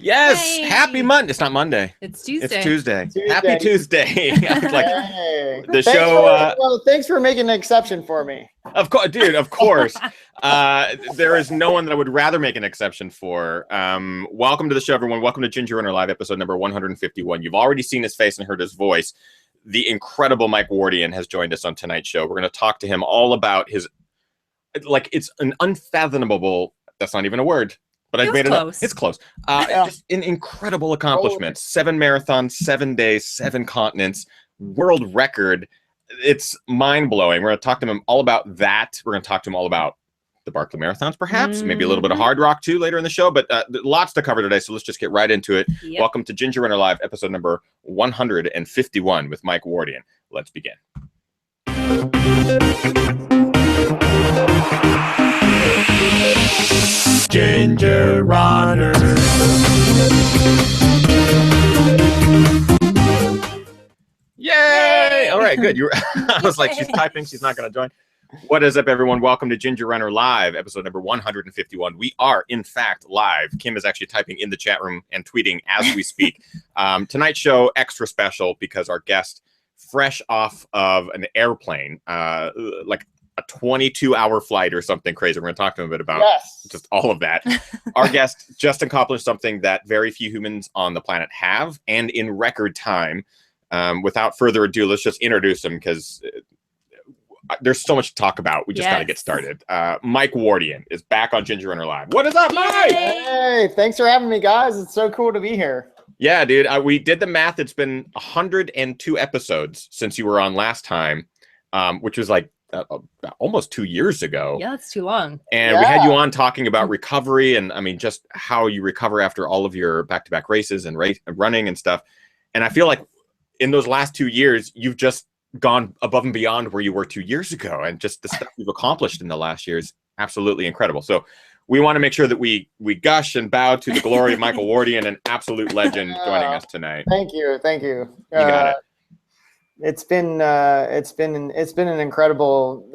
Yes, Hey. happy Monday. It's not Monday. It's Tuesday. It's Tuesday. Tuesday. Happy Tuesday. I was like, Hey. the Thanks show. thanks for making an exception for me. Of course, dude. Of course. There is no one that I would rather make an exception for. Welcome to the show, everyone. Welcome to Ginger Runner Live, episode number 151. You've already seen his face and heard his voice. The incredible Mike Wardian has joined us on tonight's show. We're going to talk to him all about his, like, it's an unfathomable. That's not even a word. But I've made it up. It's close. Just an incredible accomplishment. 7 marathons, 7 days, 7 continents, world record. It's mind-blowing. We're going to talk to him all about that. We're going to talk to him all about the Barkley marathons, perhaps. Maybe a little bit of hard rock, too, later in the show. But lots to cover today, so let's just get right into it. Yep. Welcome to Ginger Runner Live, episode number 151 with Mike Wardian. Let's begin. Ginger Runner. Yay! All right, good. I was like, she's typing. She's not going to join. What is up, everyone? Welcome to Ginger Runner Live, episode number 151. We are, in fact, live. Kim is actually typing in the chat room and tweeting as we speak. Tonight's show, extra special because our guest, fresh off of an airplane, like a 22-hour flight or something crazy. We're going to talk to him a bit about just all of that. Our guest just accomplished something that very few humans on the planet have, and in record time. Without further ado, let's just introduce him because there's so much to talk about. We just got to get started. Mike Wardian is back on Ginger Runner Live. What is up, Mike? Hey, thanks for having me, guys. It's so cool to be here. Yeah, dude. We did the math. It's been 102 episodes since you were on last time, which was like almost 2 years ago. Yeah, that's too long. And we had you on talking about recovery and, I mean, just how you recover after all of your back-to-back races and running and stuff. And I feel like in those last 2 years, you've just gone above and beyond where you were 2 years ago. And just the stuff you've accomplished in the last year is absolutely incredible. So we want to make sure that we gush and bow to the glory of Michael Wardian, an absolute legend joining us tonight. Thank you. Thank you. You got it. It's been an incredible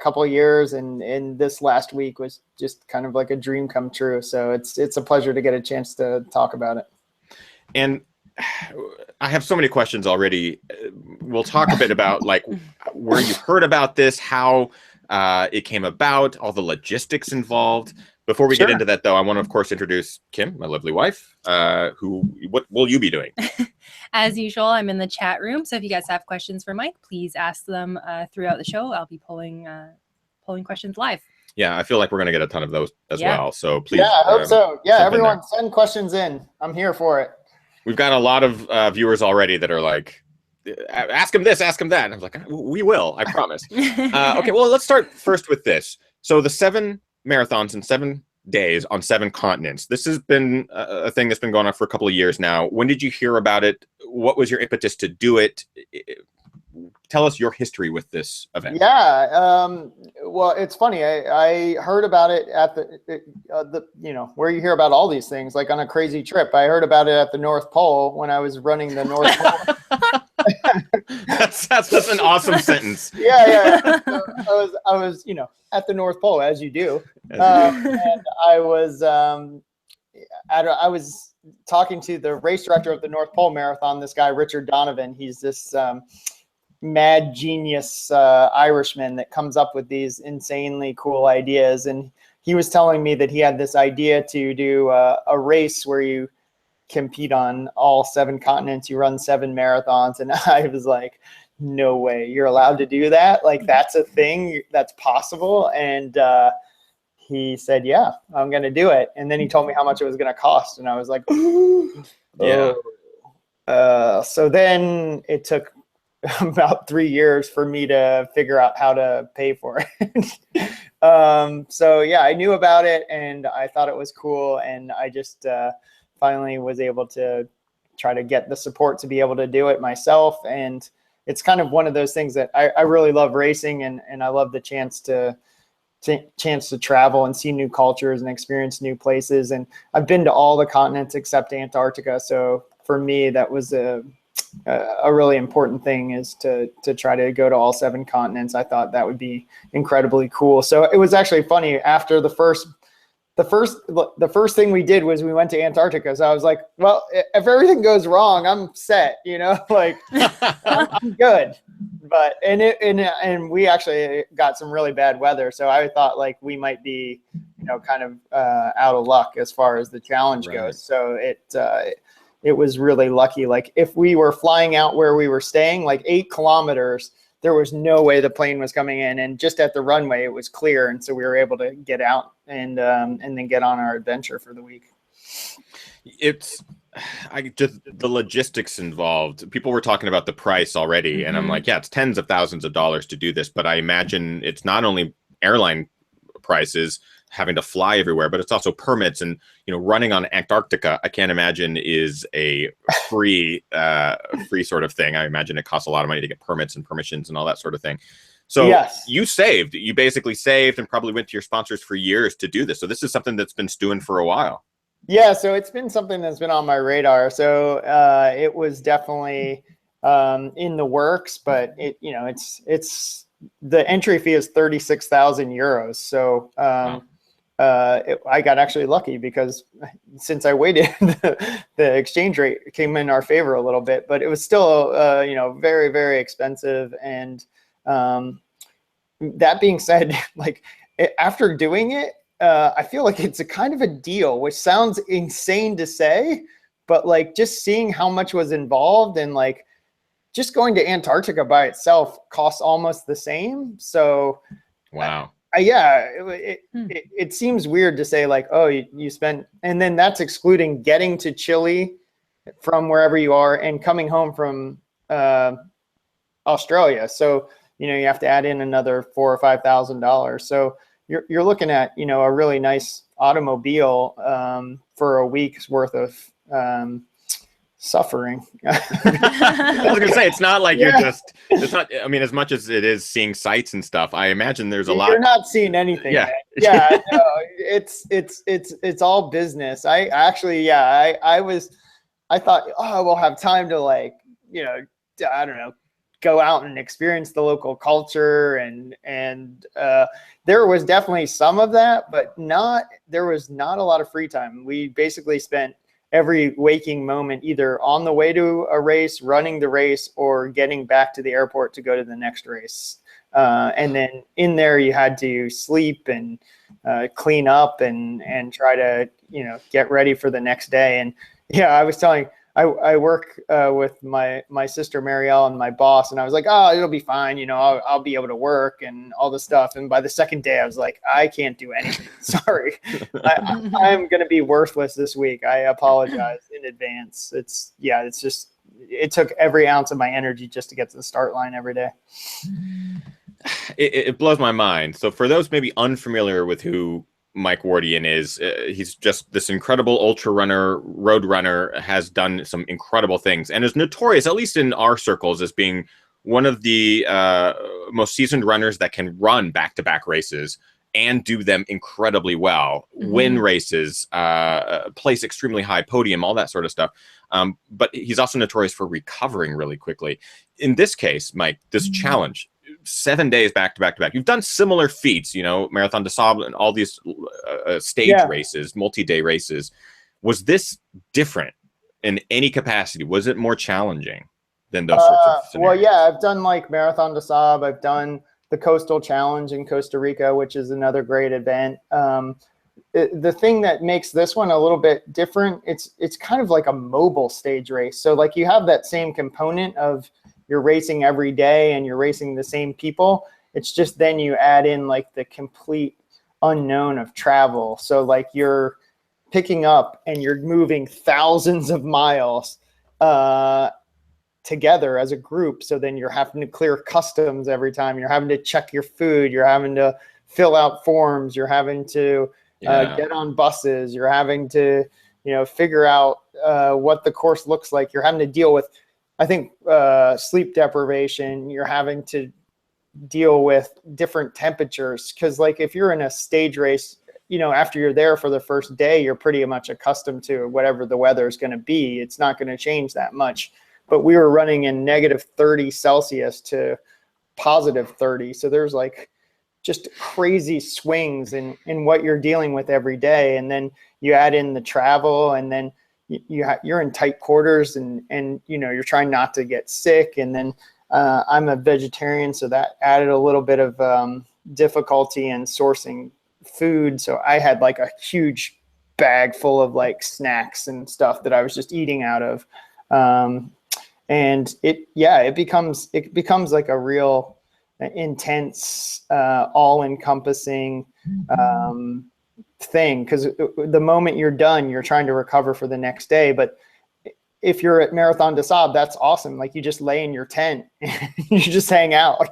couple of years, and this last week was just kind of like a dream come true. So it's a pleasure to get a chance to talk about it. And I have so many questions already. We'll talk a bit about like where you heard about this, how it came about, all the logistics involved. Before we get into that, though, I want to, of course, introduce Kim, my lovely wife. What will you be doing? As usual, I'm in the chat room. So if you guys have questions for Mike, please ask them throughout the show. I'll be pulling questions live. Yeah, I feel like we're going to get a ton of those as well. So please. Yeah, I hope so. Yeah, everyone send questions in. I'm here for it. We've got a lot of viewers already that are like, ask him this, ask him that. And I was like, we will, I promise. Okay, well, let's start first with this. So the 7 marathons in 7 days on 7 continents. This has been a thing that's been going on for a couple of years now. When did you hear about it? What was your impetus to do it? Tell us your history with this event. Yeah, well, it's funny. I heard about it at the where you hear about all these things, like on a crazy trip. I heard about it at the North Pole when I was running the North Pole. That's just an awesome sentence. Yeah. So I was at the North Pole, as you do. And I was talking to the race director of the North Pole Marathon, this guy Richard Donovan. He's this mad genius Irishman that comes up with these insanely cool ideas, and he was telling me that he had this idea to do a race where you compete on all 7 continents, you run 7 marathons. And I was like, no way, you're allowed to do that? Like, that's a thing that's possible? And he said, yeah, I'm gonna do it. And then he told me how much it was gonna cost, and I was like, yeah. So then it took about 3 years for me to figure out how to pay for it. So yeah, I knew about it and I thought it was cool, and I just finally was able to try to get the support to be able to do it myself. And it's kind of one of those things that I really love racing, and I love the chance to travel and see new cultures and experience new places. And I've been to all the continents except Antarctica. So for me, that was a really important thing, is to try to go to all 7 continents. I thought that would be incredibly cool. So it was actually funny. After the first the first thing we did was we went to Antarctica. So I was like, well, if everything goes wrong, I'm set, like I'm good. But and we actually got some really bad weather. So I thought like we might be, kind of out of luck as far as the challenge goes. So it was really lucky. Like if we were flying out where we were staying, like 8 kilometers, there was no way the plane was coming in, and just at the runway it was clear, and so we were able to get out and then get on our adventure for the week. It's just the logistics involved. People were talking about the price already, and I'm like, yeah, it's tens of thousands of dollars to do this, but I imagine it's not only airline prices having to fly everywhere, but it's also permits, and running on Antarctica, I can't imagine is a free sort of thing. I imagine it costs a lot of money to get permits and permissions and all that sort of thing. So yes. You basically saved and probably went to your sponsors for years to do this. So this is something that's been stewing for a while. Yeah, so it's been something that's been on my radar. So it was definitely in the works, but it's the entry fee is 36,000 euros. So wow. I got actually lucky because since I waited, the exchange rate came in our favor a little bit, but it was still, very, very expensive. And that being said, like after doing it, I feel like it's a kind of a deal, which sounds insane to say, but like just seeing how much was involved and like just going to Antarctica by itself costs almost the same. So wow. It seems weird to say like, oh, you spent, and then that's excluding getting to Chile from wherever you are and coming home from Australia. So, you have to add in another $4,000 or $5,000. So you're looking at, a really nice automobile for a week's worth of suffering. I was gonna say, it's not like it's not, I mean, as much as it is seeing sights and stuff, I imagine there's a lot. You're not seeing anything. Yeah. Yeah. No, it's all business. I thought, oh, we'll have time to like, I don't know, go out and experience the local culture. And there was definitely some of that, but there was not a lot of free time. We basically spent every waking moment either on the way to a race, running the race, or getting back to the airport to go to the next race. And then in there you had to sleep and clean up and try to, get ready for the next day. And yeah, I was telling, I work with my sister Marielle and my boss, and I was like, oh, it'll be fine. I'll be able to work and all this stuff. And by the second day, I was like, I can't do anything. Sorry, I'm going to be worthless this week. I apologize in advance. It took every ounce of my energy just to get to the start line every day. It blows my mind. So for those maybe unfamiliar with who Mike Wardian is, he's just this incredible ultra runner, road runner, has done some incredible things, and is notorious, at least in our circles, as being one of the most seasoned runners that can run back-to-back races and do them incredibly well, win races, place extremely high, podium, all that sort of stuff. But he's also notorious for recovering really quickly. In this case, Mike, this challenge, 7 days back to back to back. You've done similar feats, Marathon des Sables and all these stage races, multi-day races. Was this different in any capacity? Was it more challenging than those sorts of scenarios? Well, yeah, I've done like Marathon des Sables. I've done the Coastal Challenge in Costa Rica, which is another great event. The thing that makes this one a little bit different, it's kind of like a mobile stage race. So like you have that same component of you're racing every day and you're racing the same people. It's just then you add in like the complete unknown of travel. So like you're picking up and you're moving thousands of miles together as a group. So then you're having to clear customs every time. You're having to check your food. You're having to fill out forms. You're having to get on buses. You're having to, figure out what the course looks like. You're having to deal with, I think, sleep deprivation. You're having to deal with different temperatures. Cause like if you're in a stage race, after you're there for the first day, you're pretty much accustomed to whatever the weather is going to be. It's not going to change that much. But we were running in -30 Celsius to +30. So there's like just crazy swings in what you're dealing with every day. And then you add in the travel, and then you're in tight quarters, and you're trying not to get sick. And then I'm a vegetarian, so that added a little bit of difficulty in sourcing food. So I had like a huge bag full of like snacks and stuff that I was just eating out of. And it becomes like a real intense, all-encompassing thing, because the moment you're done, you're trying to recover for the next day. But if you're at Marathon des Sables, that's awesome. Like, you just lay in your tent and you just hang out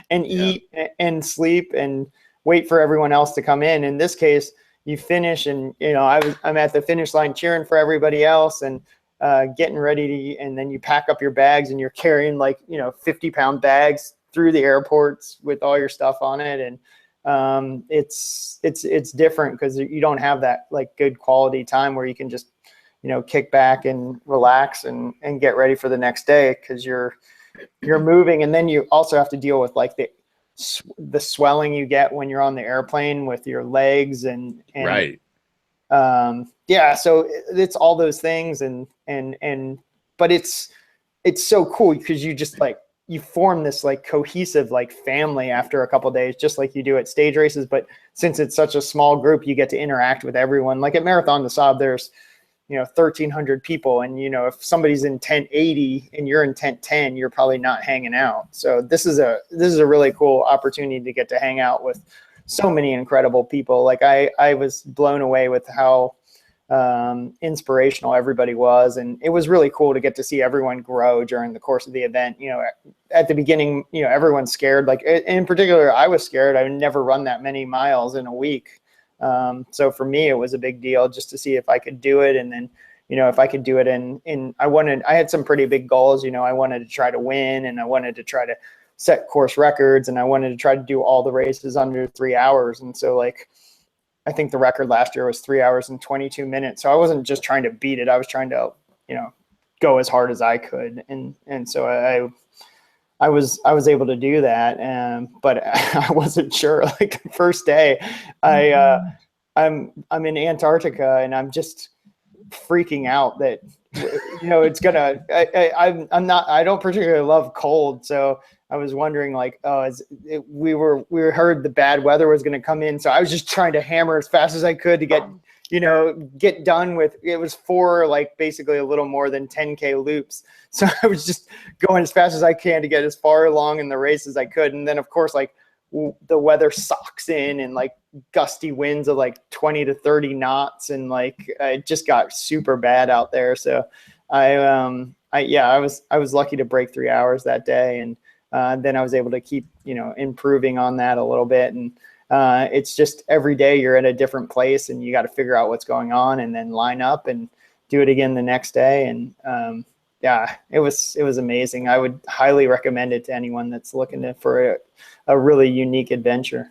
and eat and sleep and wait for everyone else to come in. In this case, you finish, and I'm at the finish line cheering for everybody else and getting ready to, and then you pack up your bags, and you're carrying 50-pound bags through the airports with all your stuff on it. And it's different because you don't have that like good quality time where you can just kick back and relax and get ready for the next day, because you're moving. And then you also have to deal with like the swelling you get when you're on the airplane with your legs and right. So it's all those things, but it's so cool because you just like, you form this like cohesive like family after a couple of days, just like you do at stage races. But since it's such a small group, you get to interact with everyone. Like at Marathon des Sables, there's 1,300 people, and if somebody's in tent 80 and you're in tent 10, you're probably not hanging out. So this is a really cool opportunity to get to hang out with so many incredible people. Like I was blown away with how inspirational everybody was, and it was really cool to get to see everyone grow during the course of the event. At the beginning, everyone's scared. Like in particular, I was scared. I would never run that many miles in a week. So for me, it was a big deal just to see if I could do it. And then, if I could do it I had some pretty big goals. I wanted to try to win, and I wanted to try to set course records, and I wanted to try to do all the races under 3 hours. And so like, I think the record last year was 3 hours and 22 minutes. So I wasn't just trying to beat it. I was trying to, go as hard as I could. And so I was able to do that. But I wasn't sure. Like the first day, I'm in Antarctica, and I'm just freaking out that, it's gonna, I don't particularly love cold. So I was wondering like, we heard the bad weather was going to come in. So I was just trying to hammer as fast as I could to get done with, it was 4, like basically a little more than 10K loops. So I was just going as fast as I can to get as far along in the race as I could. And then of course, like the weather socks in, and like gusty winds of like 20 to 30 knots. And like, it just got super bad out there. So I was lucky to break 3 hours that day. And then I was able to keep, improving on that a little bit. And it's just every day you're at a different place, and you got to figure out what's going on, and then line up and do it again the next day. And it was amazing. I would highly recommend it to anyone that's looking for a really unique adventure.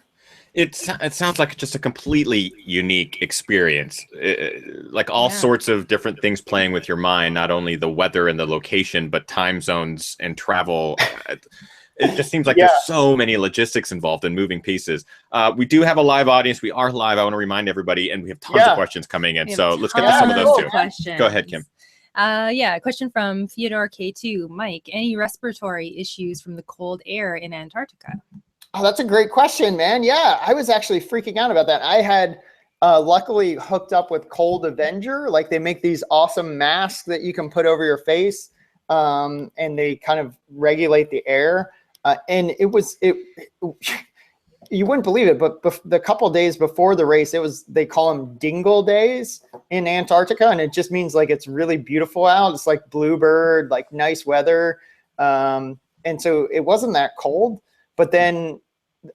It sounds like just a completely unique experience, like all sorts of different things playing with your mind, not only the weather and the location, but time zones and travel. It just seems like there's so many logistics involved in moving pieces. We do have a live audience. We are live. I want to remind everybody, and we have tons of questions coming in. So let's get to some of those too. Questions. Go ahead, Kim. A question from Theodore K2. Mike, any respiratory issues from the cold air in Antarctica? Oh, that's a great question, man. Yeah, I was actually freaking out about that. I had luckily hooked up with Cold Avenger. Like they make these awesome masks that you can put over your face, and they kind of regulate the air. And you wouldn't believe it, but the couple of days before the race, they call them dingle days in Antarctica. And it just means like, it's really beautiful out. It's like bluebird, like nice weather. And so it wasn't that cold, but then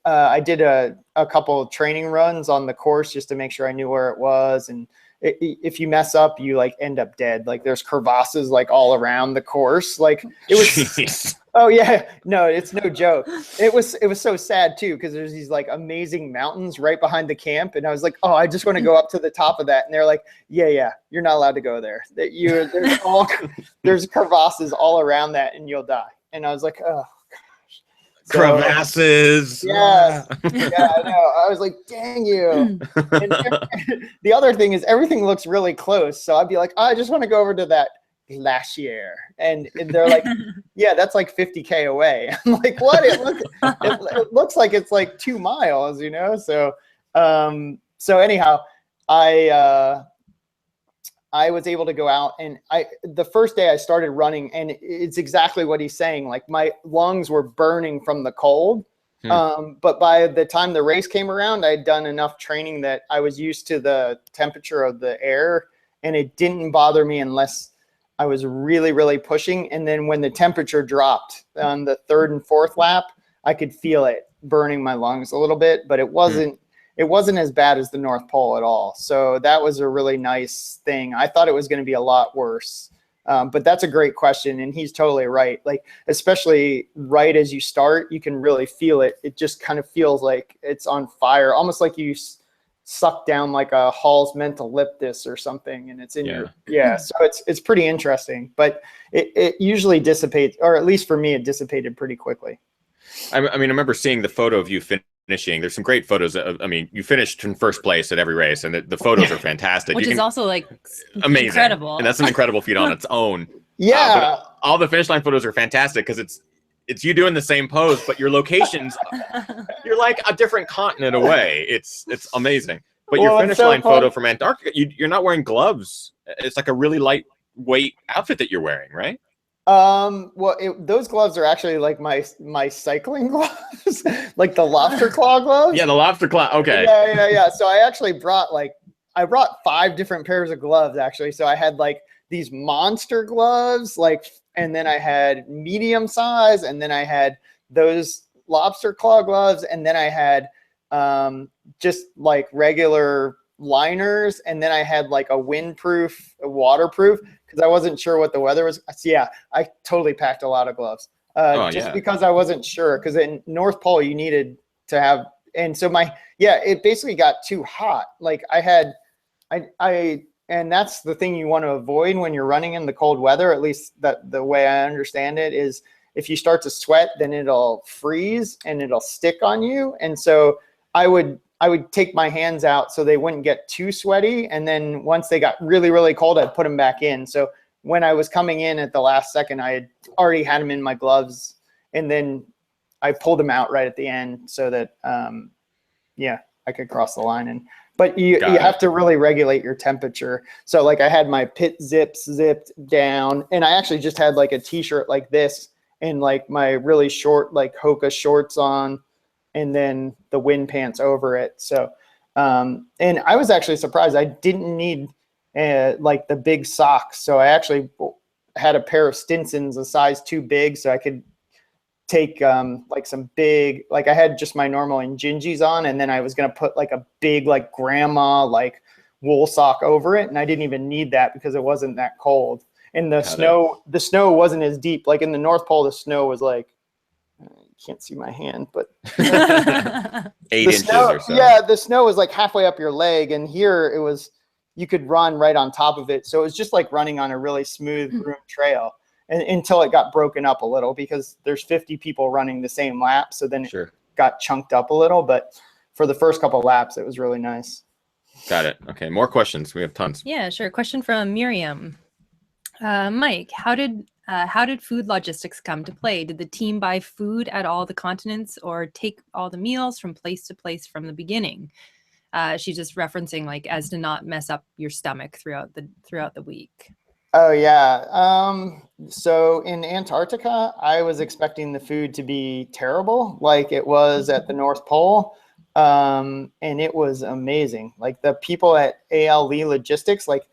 I did a couple of training runs on the course just to make sure I knew where it was. And if you mess up, you like end up dead. Like there's crevasses like all around the course. Like it was, Jeez. Oh yeah, no, it's no joke. It was so sad too, because there's these like amazing mountains right behind the camp. And I was like, oh, I just want to go up to the top of that. And they're like, yeah, you're not allowed to go there. There's crevasses all around that and you'll die. And I was like, oh. So, Crevasses. yeah, yeah, I know. I was like, dang you. And the other thing is everything looks really close. So I'd be like, I just want to go over to that glacier. And they're like, yeah, that's like 50K away. I'm like, what? It looks like it's like 2 miles, you know? So, so anyhow, I was able to go out, and the first day I started running, and it's exactly what he's saying. Like my lungs were burning from the cold. But by the time the race came around, I'd done enough training that I was used to the temperature of the air, and it didn't bother me unless I was really, really pushing. And then when the temperature dropped on the 3rd and 4th lap, I could feel it burning my lungs a little bit, but it wasn't as bad as the North Pole at all. So that was a really nice thing. I thought it was going to be a lot worse. But that's a great question. And he's totally right. Like, especially right as you start, you can really feel it. It just kind of feels like it's on fire, almost like you suck down like a Hall's Mentaliptus or something. And it's in your, so it's pretty interesting, but it usually dissipates, or at least for me, it dissipated pretty quickly. I mean, I remember seeing the photo of you finishing. There's some great photos. I mean, you finished in first place at every race, and the photos are fantastic. Which is also like amazing, incredible, and that's an incredible feat on its own. Yeah, but all the finish line photos are fantastic because it's you doing the same pose, but your locations, you're like a different continent away. It's amazing. But your finish line photo from Antarctica, you're not wearing gloves. It's like a really lightweight outfit that you're wearing, right? Well, those gloves are actually like my cycling gloves, like the lobster claw gloves. Yeah, the lobster claw. Okay. Yeah. So I actually brought 5 different pairs of gloves actually. So I had like these monster gloves, and then I had medium size, and then I had those lobster claw gloves, and then I had just like regular liners, and then I had like a windproof, a waterproof, because I wasn't sure what the weather was. So yeah, I totally packed a lot of gloves because I wasn't sure, because in North Pole you needed to have, and so it basically got too hot. Like and that's the thing you want to avoid when you're running in the cold weather, at least that the way I understand it is, if you start to sweat, then it'll freeze and it'll stick on you. And so I would take my hands out so they wouldn't get too sweaty. And then once they got really, really cold, I'd put them back in. So when I was coming in at the last second, I had already had them in my gloves, and then I pulled them out right at the end so that, I could cross the line. But you have to really regulate your temperature. So like I had my pit zips zipped down, and I actually just had like a t-shirt like this and like my really short, like Hoka shorts on, and then the wind pants over it. So, and I was actually surprised. I didn't need like the big socks. So I actually had a pair of Stinsons a size too big, so I could take like some big, like I had just my normal Injinjis on, and then I was going to put like a big, like grandma, like wool sock over it. And I didn't even need that because it wasn't that cold. And the snow wasn't as deep. Like in the North Pole, the snow was like, can't see my hand, but 8 inches or so. Yeah, the snow was like halfway up your leg, and here it was, you could run right on top of it. So it was just like running on a really smooth groomed trail, and until it got broken up a little, because there's 50 people running the same lap. So then it got chunked up a little, but for the first couple of laps, it was really nice. Got it. Okay, more questions. We have tons. Yeah, sure. Question from Miriam. Mike, how did food logistics come to play? Did the team buy food at all the continents, or take all the meals from place to place from the beginning? She's just referencing like as to not mess up your stomach throughout the week. Oh yeah. So in Antarctica, I was expecting the food to be terrible, like it was at the North Pole. And it was amazing. Like the people at ALE Logistics, like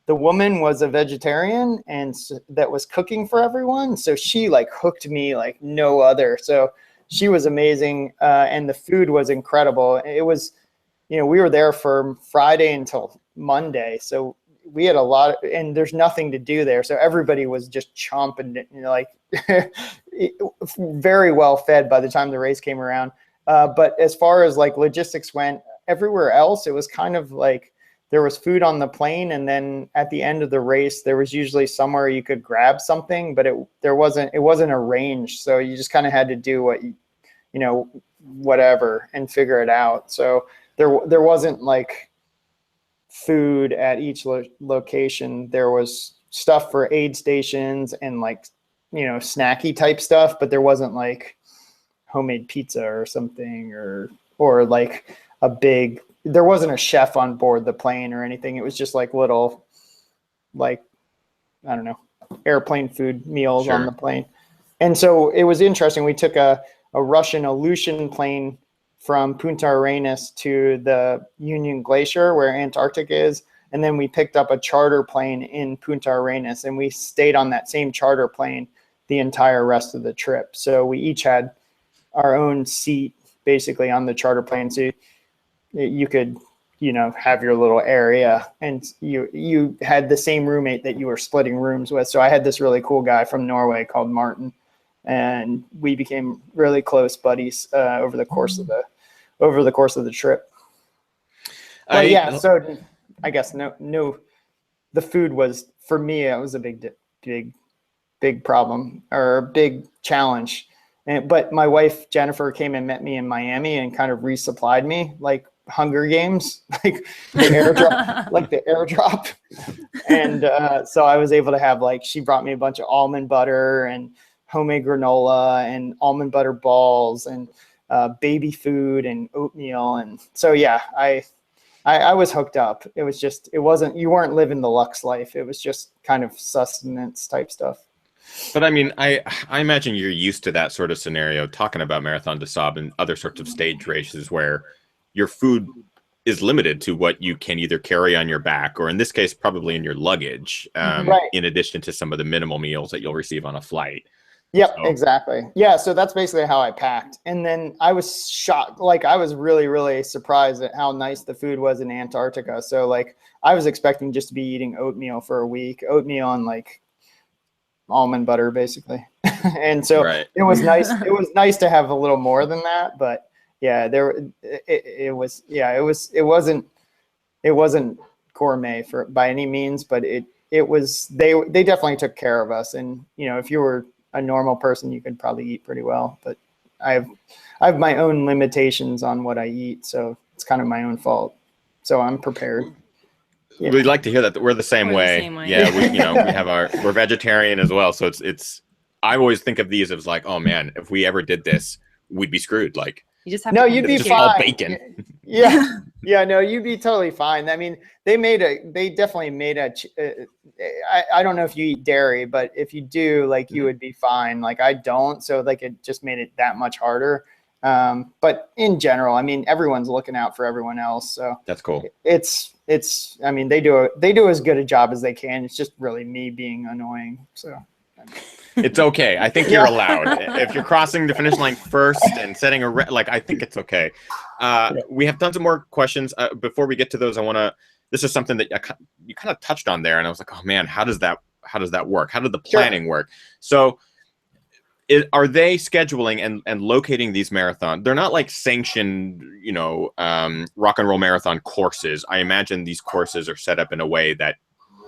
the woman was a vegetarian and that was cooking for everyone. So she like hooked me like no other. So she was amazing. And the food was incredible. It was, we were there from Friday until Monday. So we had a lot and there's nothing to do there. So everybody was just chomping, like very well fed by the time the race came around. But as far as like logistics went, everywhere else, it was kind of like there was food on the plane, and then at the end of the race, there was usually somewhere you could grab something, but it wasn't arranged. So you just kind of had to do whatever, and figure it out. So there wasn't like food at each location. There was stuff for aid stations and like, snacky type stuff, but there wasn't like homemade pizza or something, or like there wasn't a chef on board the plane or anything. It was just like little, like, I don't know, airplane food meals on the plane. And so it was interesting. We took a Russian Aleutian plane from Punta Arenas to the Union Glacier where Antarctica is. And then we picked up a charter plane in Punta Arenas, and we stayed on that same charter plane the entire rest of the trip. So we each had our own seat basically on the charter plane. So you could, have your little area, and you had the same roommate that you were splitting rooms with. So I had this really cool guy from Norway called Martin, and we became really close buddies over the course of the trip. But so I guess no, the food was, for me, it was a big problem, or a big challenge. But my wife Jennifer came and met me in Miami and kind of resupplied me, like Hunger Games, like the airdrop, and so I was able to have, like, she brought me a bunch of almond butter and homemade granola and almond butter balls and baby food and oatmeal. And so, yeah, I was hooked up. It was just, you weren't living the Lux life. It was just kind of sustenance type stuff. But I mean, I imagine you're used to that sort of scenario, talking about Marathon des Sables and other sorts of stage races where your food is limited to what you can either carry on your back, or in this case, probably in your luggage, in addition to some of the minimal meals that you'll receive on a flight. Yep, exactly. Yeah, so that's basically how I packed. And then I was shocked. Like, I was really, really surprised at how nice the food was in Antarctica. So, like, I was expecting just to be eating oatmeal for a week, oatmeal and, like, almond butter, basically. And so it was nice. It was nice to have a little more than that. But, yeah, it wasn't gourmet by any means, but it was, they definitely took care of us. And, if you were a normal person, you could probably eat pretty well, but I have my own limitations on what I eat, so it's kind of my own fault. So I'm prepared. Yeah. We'd like to hear that we're the same way. Yeah, we're vegetarian as well, so it's I always think of these as like, oh man, if we ever did this, we'd be scred. Like, you just have you'd be fine. All bacon. Yeah, no, you'd be totally fine. I mean, they definitely made I don't know if you eat dairy, but if you do, like, you would be fine. Like, I don't, so like it just made it that much harder. But in general, I mean, everyone's looking out for everyone else, so that's cool. It's I mean, they do as good a job as they can. It's just really me being annoying. So it's okay. I think you're allowed. If you're crossing the finish line first and setting I think it's okay. We have tons of more questions. Before we get to those, this is something that you kind of touched on there, and I was like, oh man, how does that work? How did the planning work? So are they scheduling and locating these marathons? They're not like sanctioned, rock and roll marathon courses. I imagine these courses are set up in a way that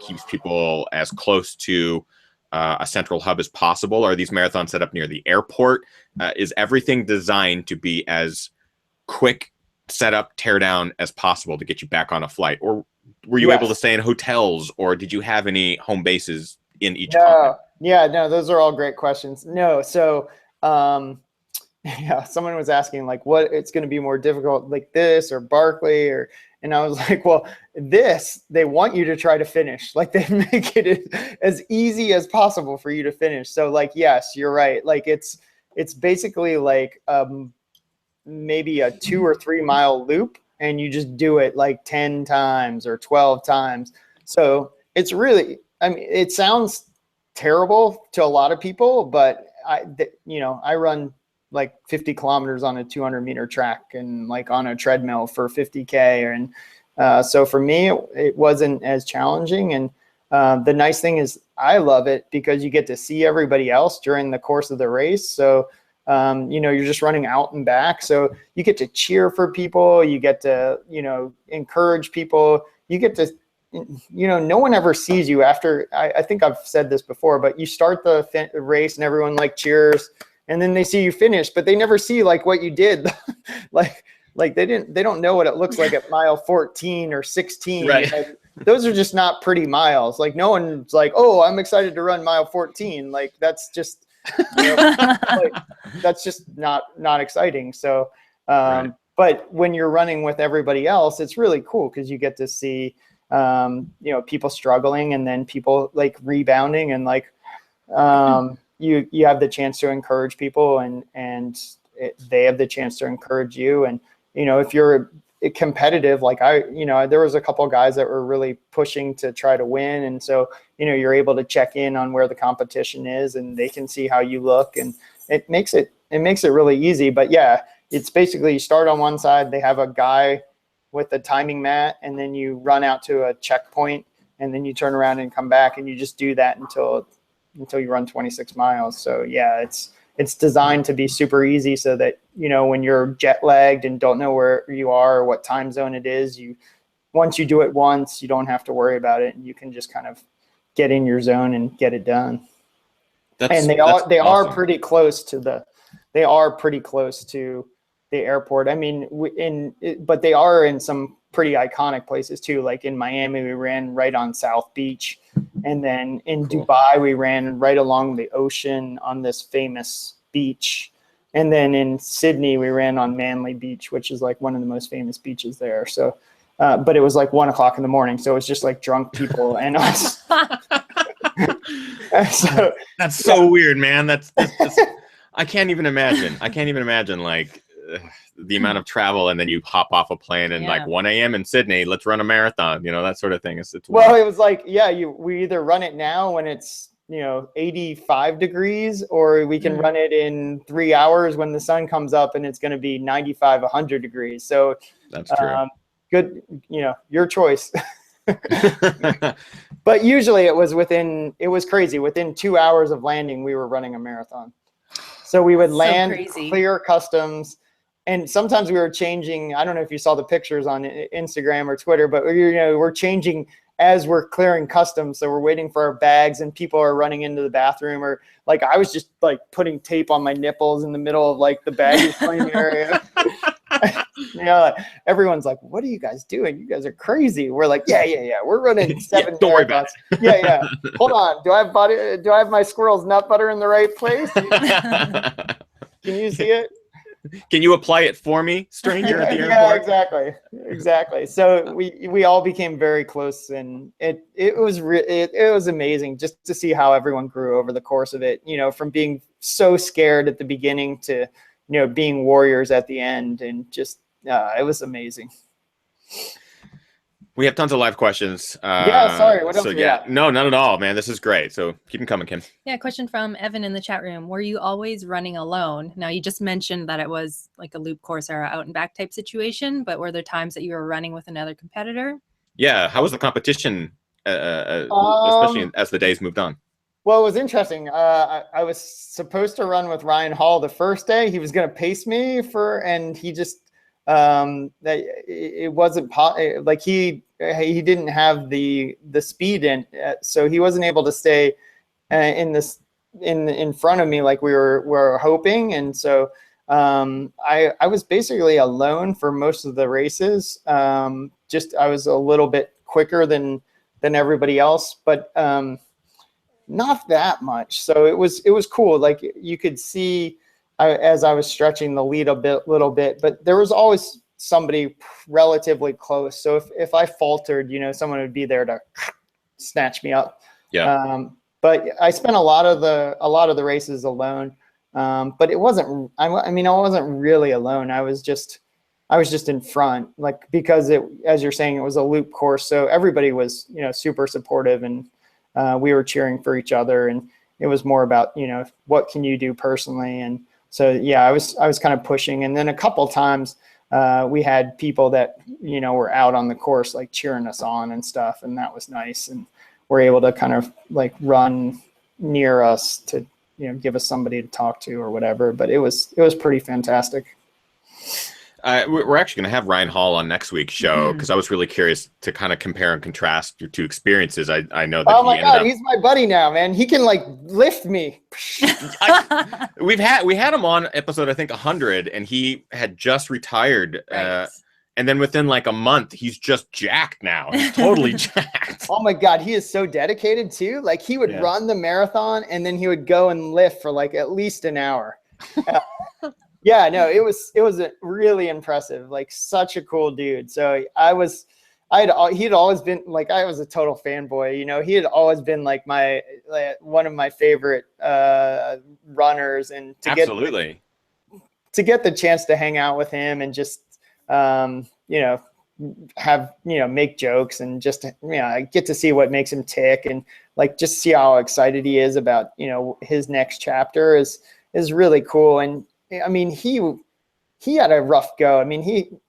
keeps people as close to a central hub as possible. Are these marathons set up near the airport? Is everything designed to be as quick setup, tear down as possible to get you back on a flight? Or were you able to stay in hotels, or did you have any home bases in each continent? Yeah, no, those are all great questions. No, so someone was asking like what it's going to be more difficult, like this or Barkley, and I was like, well, they want you to try to finish. Like, they make it as easy as possible for you to finish. So, like, yes, you're right. Like, it's basically like maybe a 2 or 3 mile loop, and you just do it like 10 times or 12 times. So it's really, I mean, it sounds terrible to a lot of people, but I run like 50 kilometers on a 200-meter track and like on a treadmill for 50K. And so for me, it wasn't as challenging. And the nice thing is I love it because you get to see everybody else during the course of the race. So, you're just running out and back. So you get to cheer for people. You get to, encourage people. You get to, no one ever sees you after. I think I've said this before, but you start the race and everyone like cheers. and then they see you finish, but they never see like what you did. like they don't know what it looks like at mile 14 or 16. Right. Like, those are just not pretty miles. Like no one's like, oh, I'm excited to run mile 14. Like that's just, like, that's just not exciting. So, Right. but when you're running with everybody else, it's really cool because you get to see, people struggling and then people like rebounding and like, you have the chance to encourage people and they have the chance to encourage you. And, if you're competitive, like there was a couple of guys that were really pushing to try to win. And so, you're able to check in on where the competition is and they can see how you look, and it makes it really easy. But yeah, it's basically you start on one side, they have a guy with the timing mat, and then you run out to a checkpoint, and then you turn around and come back, and you just do that until you run 26 miles. So yeah, it's designed to be super easy so that, when you're jet lagged and don't know where you are or what time zone it is, once you do it once, you don't have to worry about it, and you can just kind of get in your zone and get it done. And they are pretty close to the airport. I mean, but they are in some pretty iconic places too. Like in Miami, we ran right on South Beach. And then in Dubai, we ran right along the ocean on this famous beach. And then in Sydney, we ran on Manly Beach, which is like one of the most famous beaches there. So, but it was like 1 o'clock in the morning. So it was just like drunk people and us. So, that's so weird, man. That's I can't even imagine. Like the amount of travel, and then you hop off a plane and like 1 a.m. in Sydney, let's run a marathon, that sort of thing. It's well, it was like, we either run it now when it's, 85 degrees, or we can run it in 3 hours when the sun comes up and it's going to be 95, 100 degrees. So that's true. Good. Your choice. But usually it was crazy. Within 2 hours of landing, we were running a marathon. So we would land, clear customs. And sometimes we were changing. I don't know if you saw the pictures on Instagram or Twitter, but we're changing as we're clearing customs. So we're waiting for our bags, and people are running into the bathroom, or like I was just like putting tape on my nipples in the middle of like the baggage claim area. Everyone's like, "What are you guys doing? You guys are crazy." We're like, "Yeah. We're running 7 don't worry about it. Yeah. Hold on. Do I have my squirrel's nut butter in the right place? Can you see it? Can you apply it for me, stranger at the airport? Yeah, exactly. So we all became very close, and it was amazing just to see how everyone grew over the course of it. From being so scared at the beginning to being warriors at the end, and just it was amazing. We have tons of live questions. Sorry. What else? No, not at all, man. This is great. So keep them coming, Kim. Yeah, question from Evan in the chat room. Were you always running alone? Now, you just mentioned that it was like a loop course or out and back type situation, but were there times that you were running with another competitor? Yeah. How was the competition, especially as the days moved on? Well, it was interesting. I was supposed to run with Ryan Hall the first day. He was going to pace me and he just that it wasn't like he didn't have the speed in, so he wasn't able to stay in front of me like we were hoping. And so I was basically alone for most of the races. Just I was a little bit quicker than everybody else, but not that much. So it was cool. Like you could see as I was stretching the lead little bit, but there was always somebody relatively close. So if I faltered, someone would be there to snatch me up. Yeah. But I spent a lot of the races alone. But it wasn't. I wasn't really alone. I was just in front, like because as you're saying, it was a loop course, so everybody was super supportive, and we were cheering for each other, and it was more about what can you do personally. And so I was kind of pushing, and then a couple times we had people that were out on the course like cheering us on and stuff, and that was nice, and we're able to kind of like run near us to give us somebody to talk to or whatever. But it was pretty fantastic. We're actually going to have Ryan Hall on next week's show because I was really curious to kind of compare and contrast your two experiences. I know that oh my God, he's my buddy now, man. He can like lift me. we had him on episode, I think 100, and he had just retired. Right. And then within like a month, he's just jacked now. He's totally jacked. Oh my God, he is so dedicated too. Like he would run the marathon and then he would go and lift for like at least an hour. Yeah, no, it was really impressive. Like such a cool dude. So he had always been like, I was a total fanboy, you know, he had always been like one of my favorite runners, and to get the chance to hang out with him and just, you know, have, you know, make jokes and just, you know, I get to see what makes him tick and like, just see how excited he is about, you know, his next chapter is really cool. And I mean, he had a rough go. I mean, you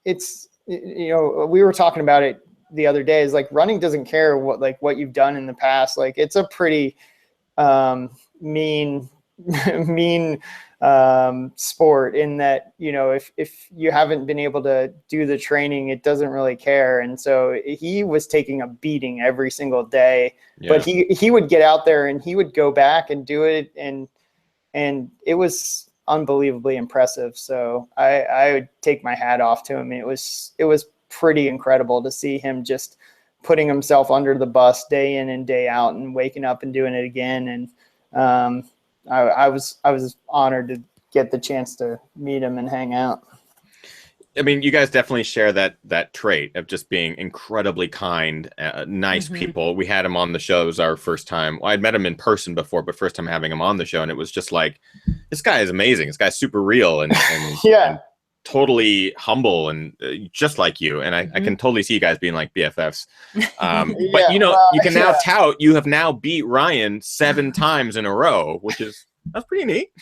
know, we were talking about it the other day, is like running doesn't care what you've done in the past. Like it's a pretty, mean sport in that, you know, if you haven't been able to do the training, it doesn't really care. And so he was taking a beating every single day, but he would get out there and he would go back and do it. And it was unbelievably impressive. So I would take my hat off to him. It was pretty incredible to see him just putting himself under the bus day in and day out and waking up and doing it again. And, I was honored to get the chance to meet him and hang out. I mean, you guys definitely share that trait of just being incredibly kind, nice people. We had him on the show. It was our first time. Well, I'd met him in person before, but first time having him on the show. And it was just like, this guy is amazing. This guy's super real and and totally humble and just like you. And I can totally see you guys being like BFFs. But you know, you can now tout, you have now beat Ryan 7 times in a row, that's pretty neat.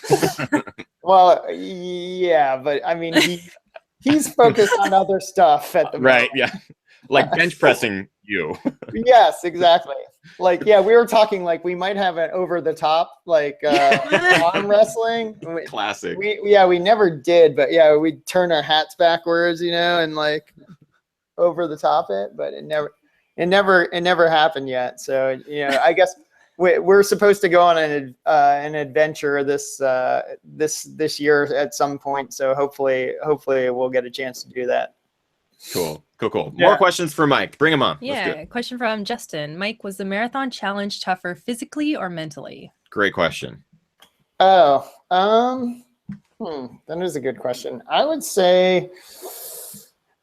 Well, yeah, but I mean, he's focused on other stuff at the moment. Right, yeah. Like bench pressing you. Yes, exactly. Like, yeah, we were talking like we might have an over the top, like arm wrestling. Classic. We never did, but yeah, we'd turn our hats backwards, you know, and like over the top it, but it never happened yet. So, you know, I guess we're supposed to go on an adventure this year at some point. So hopefully we'll get a chance to do that. Cool. More questions for Mike. Bring him on. Yeah. Question from Justin. Mike, was the marathon challenge tougher physically or mentally? Great question. Oh, that is a good question. I would say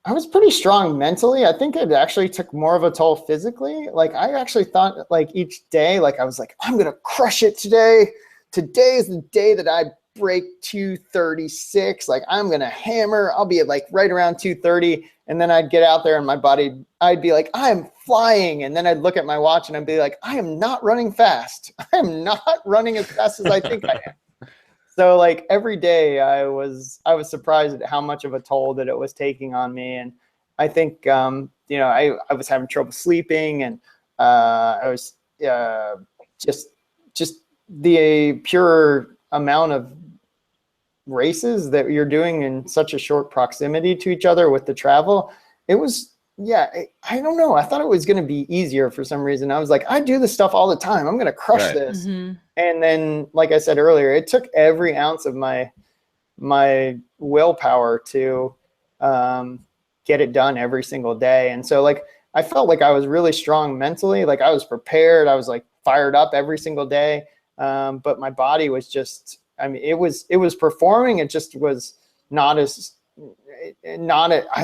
I was pretty strong mentally. I think it actually took more of a toll physically. Like I actually thought like each day, like I was like, I'm going to crush it today. Today is the day that I break 236. Like I'm going to hammer. I'll be at like right around 230. And then I'd get out there and my body, I'd be like, I'm flying. And then I'd look at my watch and I'd be like, I am not running fast. I am not running as fast as I think I am. So like every day I was surprised at how much of a toll that it was taking on me. And I think, you know, I was having trouble sleeping and I was just the pure amount of races that you're doing in such a short proximity to each other with the travel. It was, I don't know. I thought it was going to be easier for some reason. I was like, I do this stuff all the time. I'm going to crush this. And then, like I said earlier, it took every ounce of my willpower to get it done every single day. And so like, I felt like I was really strong mentally. Like I was prepared. I was like fired up every single day. But my body was just, I mean, it was performing. It just was I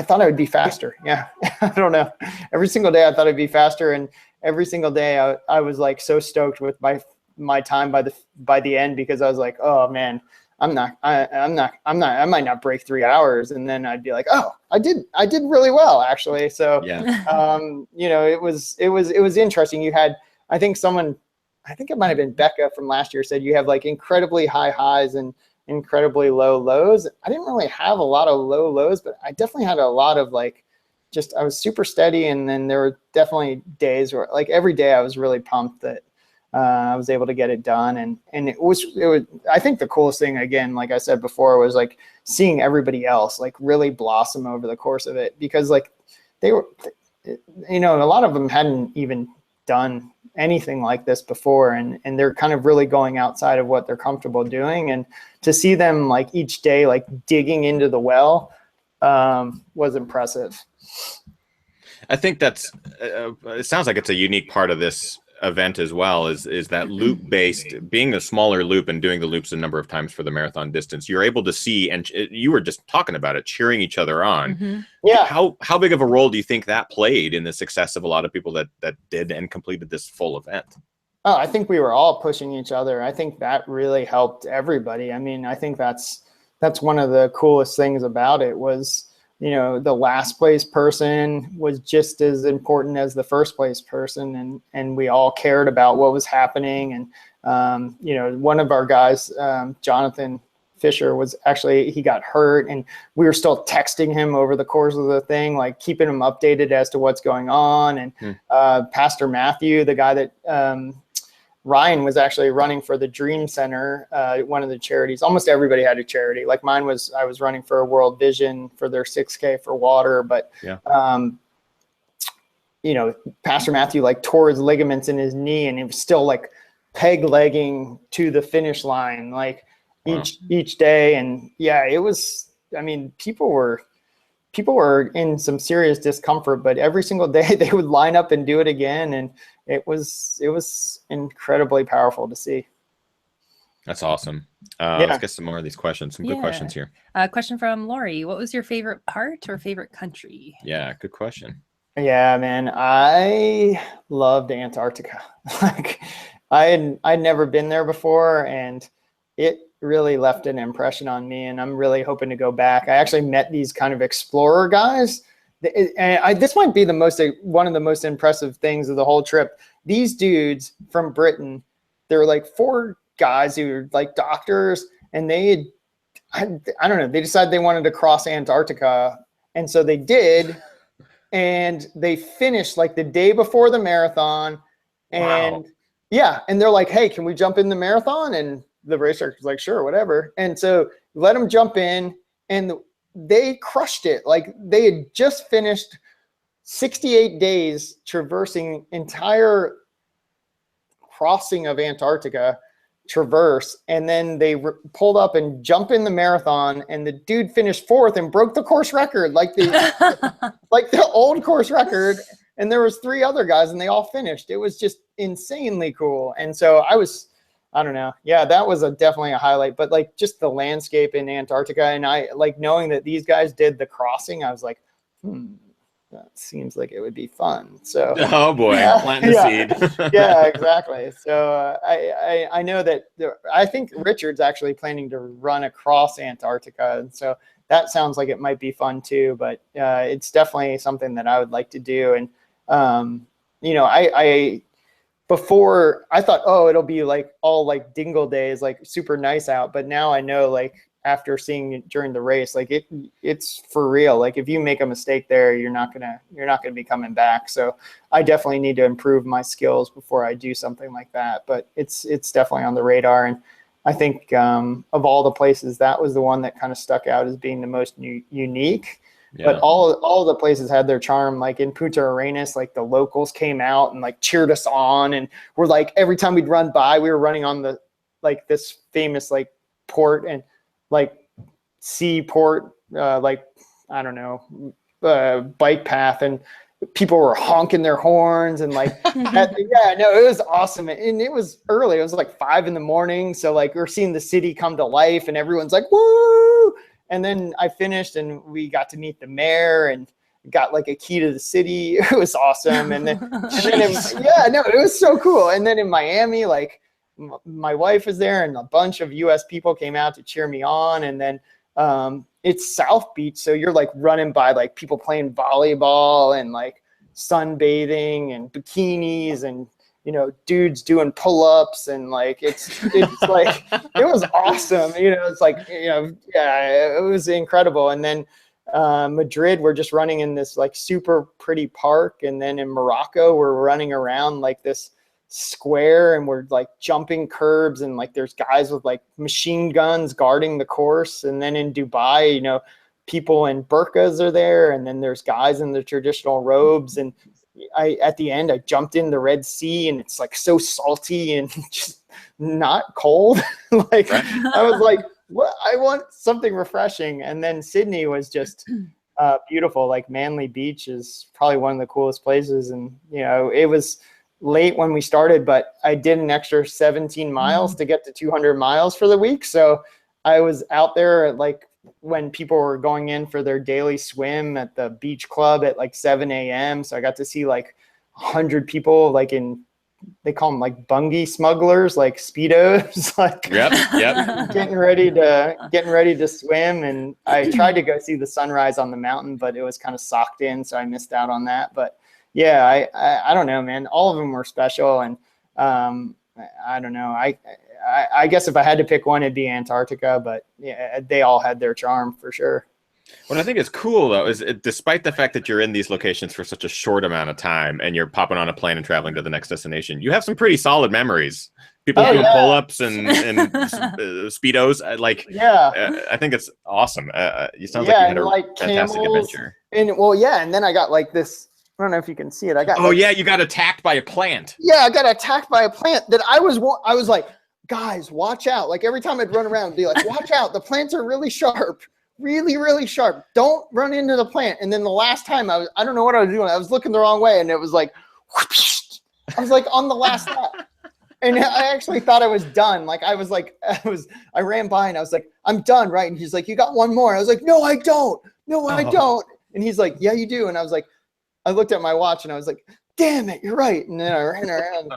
thought I would be faster. Yeah. I don't know. Every single day I thought I'd be faster. And every single day I was like so stoked with my time by the end, because I was like, oh man, I might not break 3 hours. And then I'd be like, oh, I did really well actually. So, you know, it was interesting. You had, I think it might've been Becca from last year said you have like incredibly high highs and incredibly low lows. I didn't really have a lot of low lows, but I definitely had a lot of like, I was super steady. And then there were definitely days where like every day I was really pumped that I was able to get it done, and it was, I think the coolest thing, again, like I said before, was like seeing everybody else like really blossom over the course of it, because like they were, you know, a lot of them hadn't even done anything like this before, and they're kind of really going outside of what they're comfortable doing, and to see them like each day like digging into the well was impressive. I think that's it sounds like it's a unique part of this event as well, is that loop based, being a smaller loop and doing the loops a number of times for the marathon distance. You're able to see, and you were just talking about it, cheering each other on. Yeah. How big of a role do you think that played in the success of a lot of people that did and completed this full event? Oh, I think we were all pushing each other. I think that really helped everybody. I mean, I think that's one of the coolest things about it was, you know, the last place person was just as important as the first place person, and we all cared about what was happening. And you know, one of our guys, Jonathan Fisher, was actually, he got hurt, and we were still texting him over the course of the thing, like keeping him updated as to what's going on. And Pastor Matthew, the guy that Ryan was actually running for the Dream Center, one of the charities. Almost everybody had a charity. Like mine was, I was running for World Vision for their 6K for water. But, you know, Pastor Matthew like tore his ligaments in his knee, and he was still like peg legging to the finish line, like each day. And yeah, it was, I mean, people were in some serious discomfort, but every single day they would line up and do it again. And it was incredibly powerful to see. That's awesome. Let's get some more of these questions. Some good questions here. Question from Lori. What was your favorite part or favorite country? Yeah, good question. Yeah, man, I loved Antarctica. Like I'd never been there before, and it really left an impression on me, and I'm really hoping to go back. I actually met these kind of explorer guys. And this might be one of the most impressive things of the whole trip. These dudes from Britain, they're like 4 guys who are like doctors, and they had, I don't know, they decided they wanted to cross Antarctica. And so they did, and they finished like the day before the marathon. And yeah, and they're like, hey, can we jump in the marathon? And the racer was like, sure, whatever. And so let them jump in, and they crushed it. Like they had just finished 68 days traversing entire crossing of Antarctica traverse. And then they pulled up and jumped in the marathon, and the dude finished 4th and broke the course record, like the, like the old course record. And there was 3 other guys, and they all finished. It was just insanely cool. And so I don't know. Yeah, that was definitely a highlight. But like just the landscape in Antarctica, and I like knowing that these guys did the crossing, I was like, that seems like it would be fun. So oh boy, planting the seed. Yeah, exactly. So I know that I think Richard's actually planning to run across Antarctica, and so that sounds like it might be fun too. But it's definitely something that I would like to do. And you know, before I thought, oh, it'll be like all like dingle days, like super nice out. But now I know, like after seeing it during the race, like it's for real. Like if you make a mistake there, you're not gonna be coming back. So I definitely need to improve my skills before I do something like that. But it's definitely on the radar. And I think of all the places, that was the one that kind of stuck out as being the most unique. Yeah. But all the places had their charm. Like in Punta Arenas, like the locals came out and like cheered us on, and we're like, every time we'd run by, we were running on the like this famous like port and like seaport, like I don't know, bike path, and people were honking their horns and like it was awesome. And it was early. It was like 5 a.m. So like we're seeing the city come to life, and everyone's like, woo! And then I finished, and we got to meet the mayor and got like a key to the city. It was awesome. And then, it was so cool. And then in Miami, like my wife was there, and a bunch of US people came out to cheer me on. And then it's South Beach, so you're like running by like people playing volleyball and like sunbathing and bikinis and, you know, dudes doing pull-ups, and like it's like it was awesome. You know, it's like, you know, yeah, it was incredible. And then Madrid, we're just running in this like super pretty park, and then in Morocco, we're running around like this square and we're like jumping curbs and like there's guys with like machine guns guarding the course. And then in Dubai, you know, people in burqas are there, and then there's guys in the traditional robes. And at the end I jumped in the Red Sea, and it's like so salty and just not cold. Like I was like, what? I want something refreshing. And then Sydney was just beautiful. Like Manly Beach is probably one of the coolest places. And, you know, it was late when we started, but I did an extra 17 miles to get to 200 miles for the week. So I was out there at like when people were going in for their daily swim at the beach club at like 7 a.m. So I got to see like 100 people, like they call them like bungie smugglers, like Speedos, like Yep. getting ready to swim. And I tried to go see the sunrise on the mountain, but it was kind of socked in, so I missed out on that. But yeah, I don't know, man. All of them were special, and I don't know. I guess if I had to pick one, it'd be Antarctica. But yeah, they all had their charm for sure. What I think is cool, though, is despite the fact that you're in these locations for such a short amount of time and you're popping on a plane and traveling to the next destination, you have some pretty solid memories. People doing pull-ups and Speedos. Like, I think it's awesome. You sound like you had a like fantastic adventure. And and then I got like this, I don't know if you can see it. I got you got attacked by a plant. Yeah, I got attacked by a plant that I was like, guys, watch out. Like every time I'd run around and be like, watch out. The plants are really sharp. Really, really sharp. Don't run into the plant. And then the last time I don't know what I was doing. I was looking the wrong way, and it was like, whoosh. I was like on the last lap. And I actually thought I was done. Like I ran by and I was like, I'm done, right? And he's like, you got one more. I was like, no, I don't. No, I don't. And he's like, yeah, you do. And I was like, I looked at my watch and I was like, damn it, you're right. And then I ran around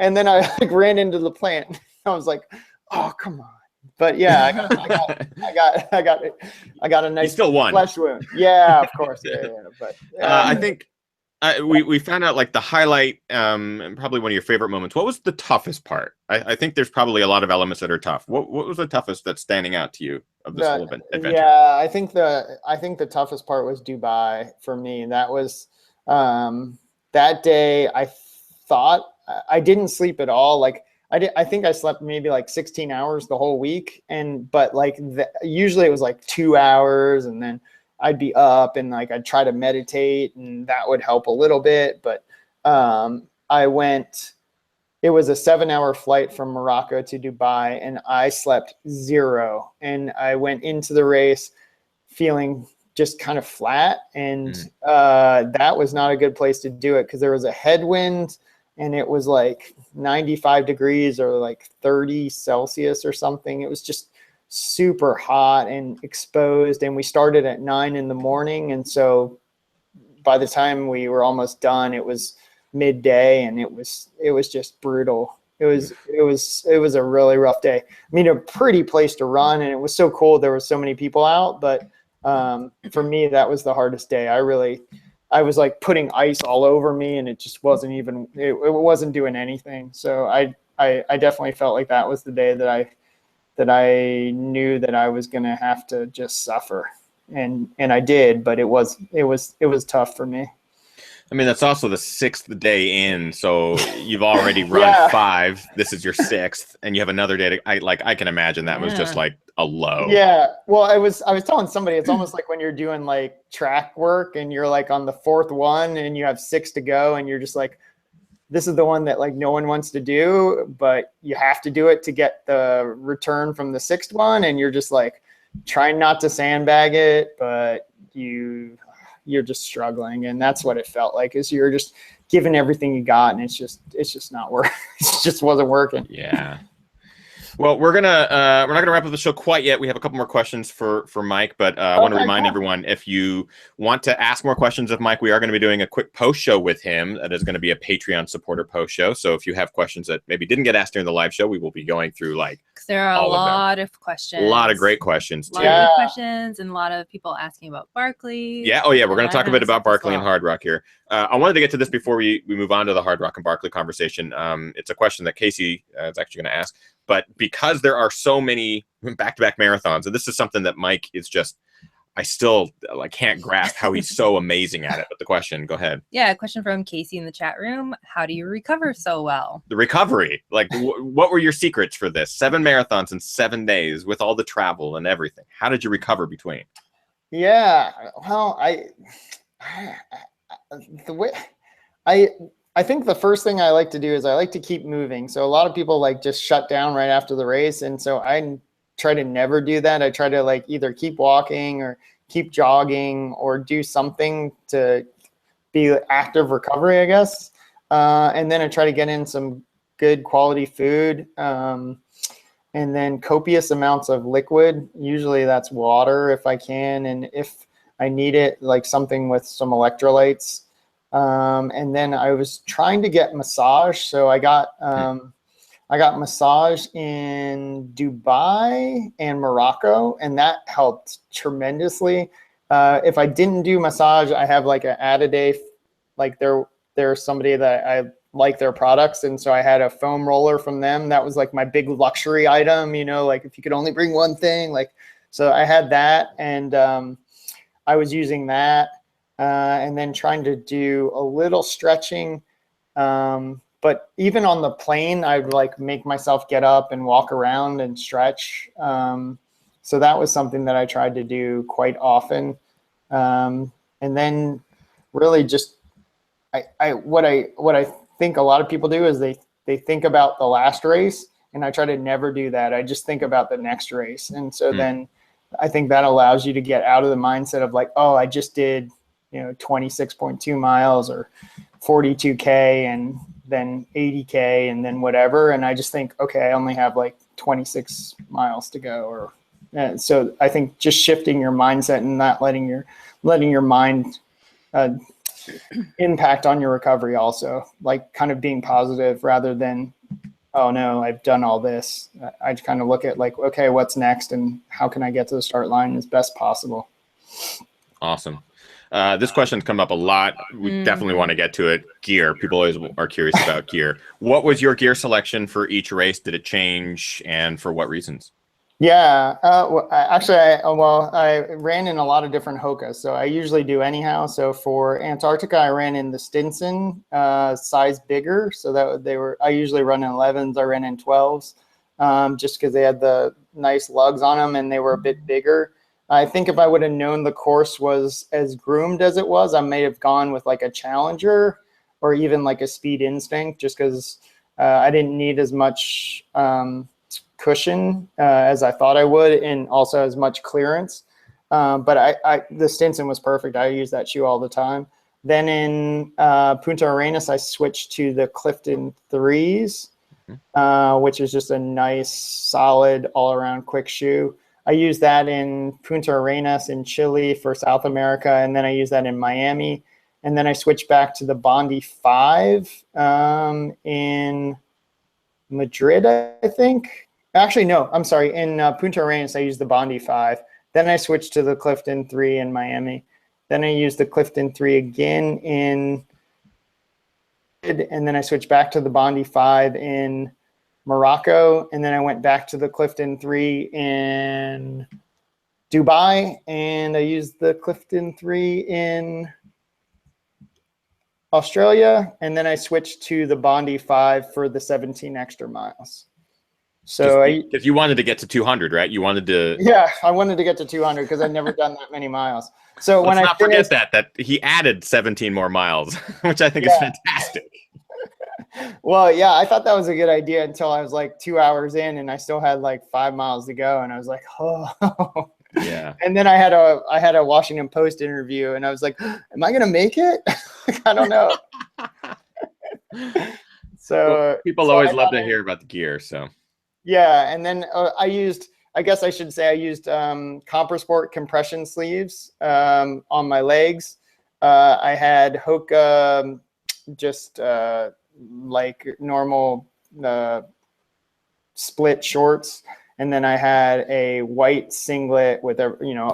and then I like ran into the plant. I was like, oh, come on. But yeah, I got a nice flesh wound. Yeah, of course. Yeah. But I think we found out like the highlight, and probably one of your favorite moments. What was the toughest part? I think there's probably a lot of elements that are tough. What was the toughest that's standing out to you of this whole adventure? Yeah, I think the toughest part was Dubai for me. That was that day. I thought I didn't sleep at all. Like I think I slept maybe like 16 hours the whole week. But like usually it was like 2 hours, and then I'd be up and like I'd try to meditate, and that would help a little bit. But it was a 7-hour flight from Morocco to Dubai, and I slept 0. And I went into the race feeling just kind of flat. And that was not a good place to do it, because there was a headwind and it was like 95 degrees or like 30 Celsius or something. It was just super hot and exposed. And we started at 9 in-the-morning. And so by the time we were almost done, it was midday, and it was just brutal. It was a really rough day. I mean, a pretty place to run, and it was so cool. There were so many people out, but for me, that was the hardest day. I was like putting ice all over me, and it just wasn't even, it wasn't doing anything. So I definitely felt like that was the day that I knew that I was going to have to just suffer. And I did, but it was tough for me. I mean, that's also the 6th day in, so you've already run 5. This is your 6th, and you have another day I can imagine that was just like a low. Yeah. Well, I was telling somebody, it's almost like when you're doing like track work and you're like on the 4th one and you have 6 to go, and you're just like, this is the one that like no one wants to do, but you have to do it to get the return from the 6th one. And you're just like trying not to sandbag it, but you're just struggling. And that's what it felt like, is you're just giving everything you got, and it's just not working. It just wasn't working. Yeah. Well, we're not gonna wrap up the show quite yet. We have a couple more questions for Mike, but I want to remind everyone, if you want to ask more questions of Mike, we are going to be doing a quick post show with him. That is going to be a Patreon supporter post show. So if you have questions that maybe didn't get asked during the live show, we will be going through like there are a lot of questions. A lot of great questions too. A lot of questions, and a lot of people asking about Barkley. Yeah. Oh yeah, we're going to talk a bit about Barkley and Hard Rock here. I wanted to get to this before we move on to the Hard Rock and Barkley conversation. It's a question that Casey is actually going to ask. But because there are so many back-to-back marathons, and this is something that Mike is just, I still can't grasp how he's so amazing at it. But the question, go ahead. Yeah, a question from Casey in the chat room. How do you recover so well? The recovery, what were your secrets for this? 7 marathons in 7 days with all the travel and everything. How did you recover between? Yeah, well, the way I think the first thing I like to do is I like to keep moving. So a lot of people just shut down right after the race, and so I try to never do that. I try to either keep walking or keep jogging or do something to be active recovery, I guess. And then I try to get in some good quality food, and then copious amounts of liquid. Usually that's water if I can, and if I need it, something with some electrolytes. And then I was trying to get massage. So I got massage in Dubai and Morocco, and that helped tremendously. If I didn't do massage, I have an add-a-day, there's somebody that I like their products. And so I had a foam roller from them. That was my big luxury item, if you could only bring one thing, so I had that, and I was using that, and then trying to do a little stretching. But even on the plane, I'd make myself get up and walk around and stretch. So that was something that I tried to do quite often. And then really just, what I think a lot of people do is they think about the last race, and I try to never do that. I just think about the next race. And so then I think that allows you to get out of the mindset of oh, I just did, 26.2 miles or 42K and then 80K and then whatever. And I just think, okay, I only have 26 miles to go. So I think just shifting your mindset and not letting your mind impact on your recovery also, kind of being positive rather than, oh no, I've done all this. I kind of look at okay, what's next and how can I get to the start line as best possible? Awesome. This question's come up a lot. We definitely want to get to it. Gear. People always are curious about gear. What was your gear selection for each race? Did it change, and for what reasons? Yeah. I ran in a lot of different Hokas, so I usually do anyhow. So for Antarctica, I ran in the Stinson, size bigger. So I usually run in 11s. I ran in 12s, just because they had the nice lugs on them and they were a bit bigger. I think if I would have known the course was as groomed as it was, I may have gone with a Challenger or even a Speed Instinct, just because I didn't need as much cushion as I thought I would, and also as much clearance. But the Stinson was perfect. I use that shoe all the time. Then in Punta Arenas, I switched to the Clifton 3s, which is just a nice, solid, all-around quick shoe. I use that in Punta Arenas in Chile for South America, and then I use that in Miami. And then I switched back to the Bondi 5 in Madrid, I think. Actually, no, I'm sorry. In Punta Arenas, I used the Bondi 5. Then I switched to the Clifton 3 in Miami. Then I used the Clifton 3 again and then I switched back to the Bondi 5 in Morocco, and then I went back to the Clifton 3 in Dubai, and I used the Clifton 3 in Australia, and then I switched to the Bondi 5 for the 17 extra miles. So because you wanted to get to 200, right? You wanted to. Yeah, I wanted to get to 200 because I'd never done that many miles. So Let's not forget that he added 17 more miles, which I think is fantastic. Well, yeah, I thought that was a good idea until I was 2 hours in and I still had 5 miles to go, and I was like, oh. Yeah. And then I had a Washington Post interview, and I was like, am I gonna make it? I don't know. So people always love to hear about the gear. So yeah, and then I used Comprosport compression sleeves on my legs. I had Hoka just normal split shorts, and then I had a white singlet with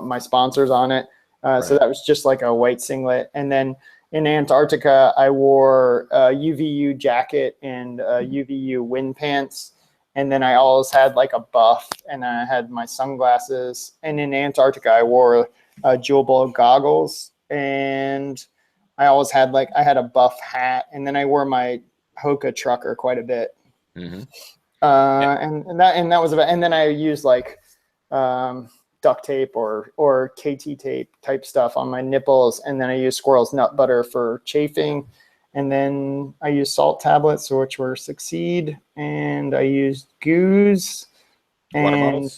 my sponsors on it. So that was just a white singlet. And then in Antarctica, I wore a UVU jacket and UVU wind pants. And then I always had a buff, and I had my sunglasses. And in Antarctica, I wore jewel goggles, and I always had I had a buff hat, and then I wore my Hoka trucker quite a bit. Mm-hmm. And that was about, and then I used duct tape or KT tape type stuff on my nipples, and then I used squirrel's nut butter for chafing, and then I used salt tablets, which were Succeed, and I used Goose, and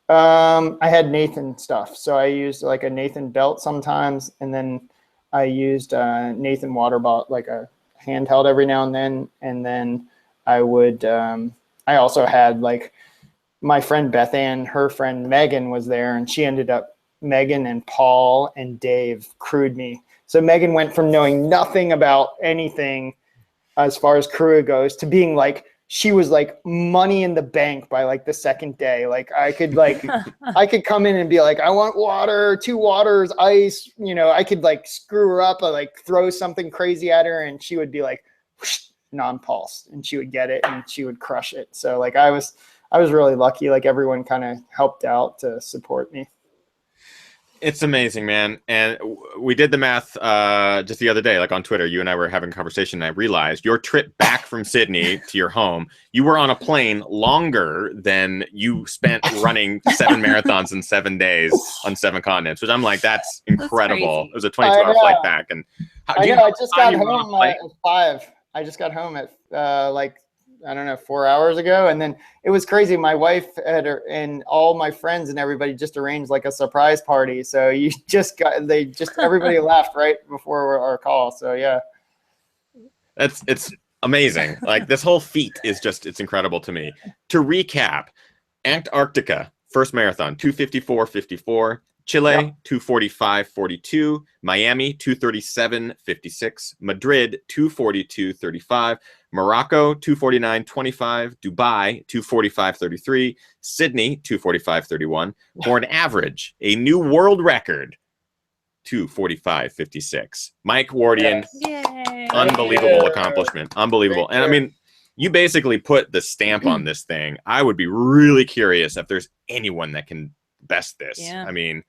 I had Nathan stuff, so I used like a Nathan belt sometimes, and then I used Nathan water bottle, like a handheld every now and then I would I also had like my friend Beth Ann, her friend Megan was there, and she ended up, Megan and Paul and Dave crewed me. So Megan went from knowing nothing about anything as far as crew goes to being like, she was like money in the bank by like the second day. Like I could I could come in and be like, I want water, 2 waters, ice, I could like screw her up or like throw something crazy at her, and she would be like, whoosh, non-pulsed, and she would get it and she would crush it. So like I was really lucky. Like everyone kind of helped out to support me. It's amazing, man. And we did the math just the other day, like on Twitter. You and I were having a conversation, and I realized your trip back from Sydney to your home, you were on a plane longer than you spent running 7 marathons in 7 days on 7 continents, which I'm like, that's incredible. It was a 22-hour flight back. And I just got home at 5. I just got home at I don't know, 4 hours ago. And then it was crazy. My wife and all my friends and everybody just arranged like a surprise party. So everybody left right before our call. So yeah. It's amazing. Like this whole feat is it's incredible to me. To recap, Antarctica, first marathon, 2:54:54. Chile, 2:45:42. Miami, 2:37:56. Madrid, 2:42:35. Morocco, 2:49:25. Dubai, 2:45:33. Sydney, 2:45:31. For an average, a new world record, 2:45:56. Mike Wardian, unbelievable accomplishment. Unbelievable. And I mean, you basically put the stamp on this thing. I would be really curious if there's anyone that can best this. Yeah. I mean,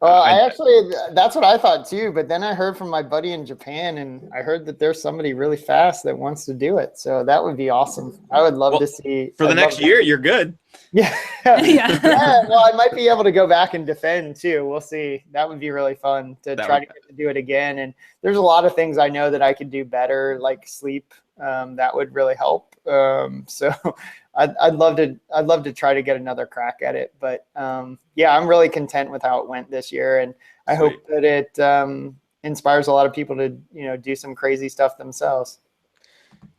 that's what I thought too, but then I heard from my buddy in Japan, and I heard that there's somebody really fast that wants to do it. So that would be awesome. I would love to see. For the next year, you're good. Yeah. Yeah. Well, I might be able to go back and defend too. We'll see. That would be really fun to try to get to do it again. And there's a lot of things I know that I could do better, like sleep. That would really help. So I'd love to try to get another crack at it, but yeah, I'm really content with how it went this year, and I hope that it inspires a lot of people to do some crazy stuff themselves.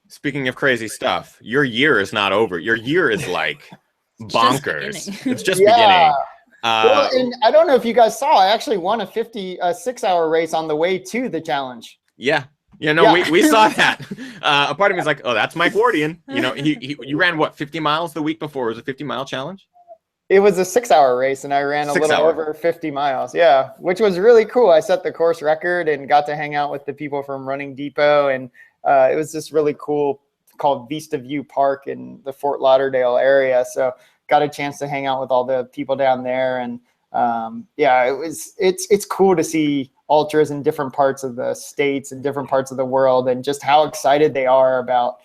Speaking of crazy stuff, your year is not over. Your year is like bonkers. It's just beginning. Well, and I don't know if you guys saw, I actually won a 6-hour race on the way to the challenge. Yeah. We saw that. A part of me is like, oh, that's Mike Wardian. You ran what, 50 miles the week before? It was a 50-mile challenge? It was a 6-hour race, and I ran a little over 50 miles. Yeah, which was really cool. I set the course record and got to hang out with the people from Running Depot, and it was just really cool, called Vista View Park in the Fort Lauderdale area. So got a chance to hang out with all the people down there, and yeah, it's cool to see ultras in different parts of the states and different parts of the world, and just how excited they are about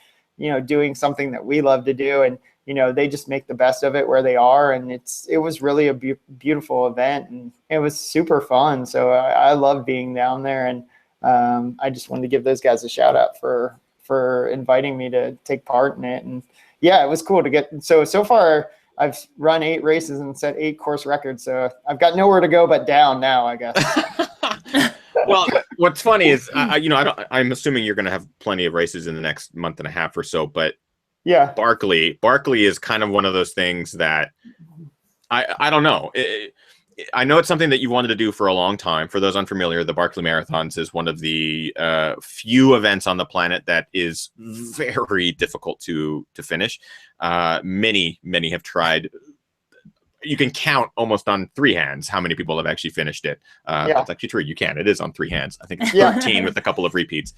doing something that we love to do, and they just make the best of it where they are, and it was really a beautiful event, and it was super fun. So I love being down there, and I just wanted to give those guys a shout out for inviting me to take part in it. And yeah, it was cool to get. So far I've run 8 races and set 8 course records, so I've got nowhere to go but down now, I guess. Well, what's funny is, I'm assuming you're going to have plenty of races in the next month and a half or so, but yeah, Barkley is kind of one of those things that I don't know. I know it's something that you wanted to do for a long time. For those unfamiliar, the Barkley Marathons is one of the few events on the planet that is very difficult to finish. Many have tried. You can count almost on 3 hands how many people have actually finished it. That's actually true. You can. It is on 3 hands. I think it's 13 with a couple of repeats.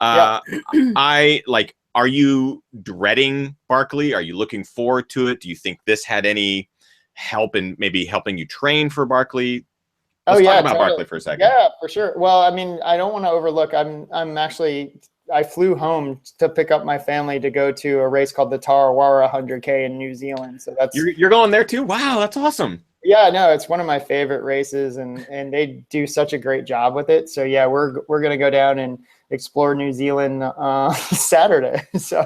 Are you dreading Barkley? Are you looking forward to it? Do you think this had any help in maybe helping you train for Barkley? Let's yeah, talk about totally. Barkley for a second. Yeah, for sure. Well, I mean, I don't want to overlook. I flew home to pick up my family to go to a race called the Tarawara 100K in New Zealand. So that's You're going there too? Wow, that's awesome. Yeah, no, it's one of my favorite races, and they do such a great job with it. So yeah, we're gonna go down and explore New Zealand Saturday. So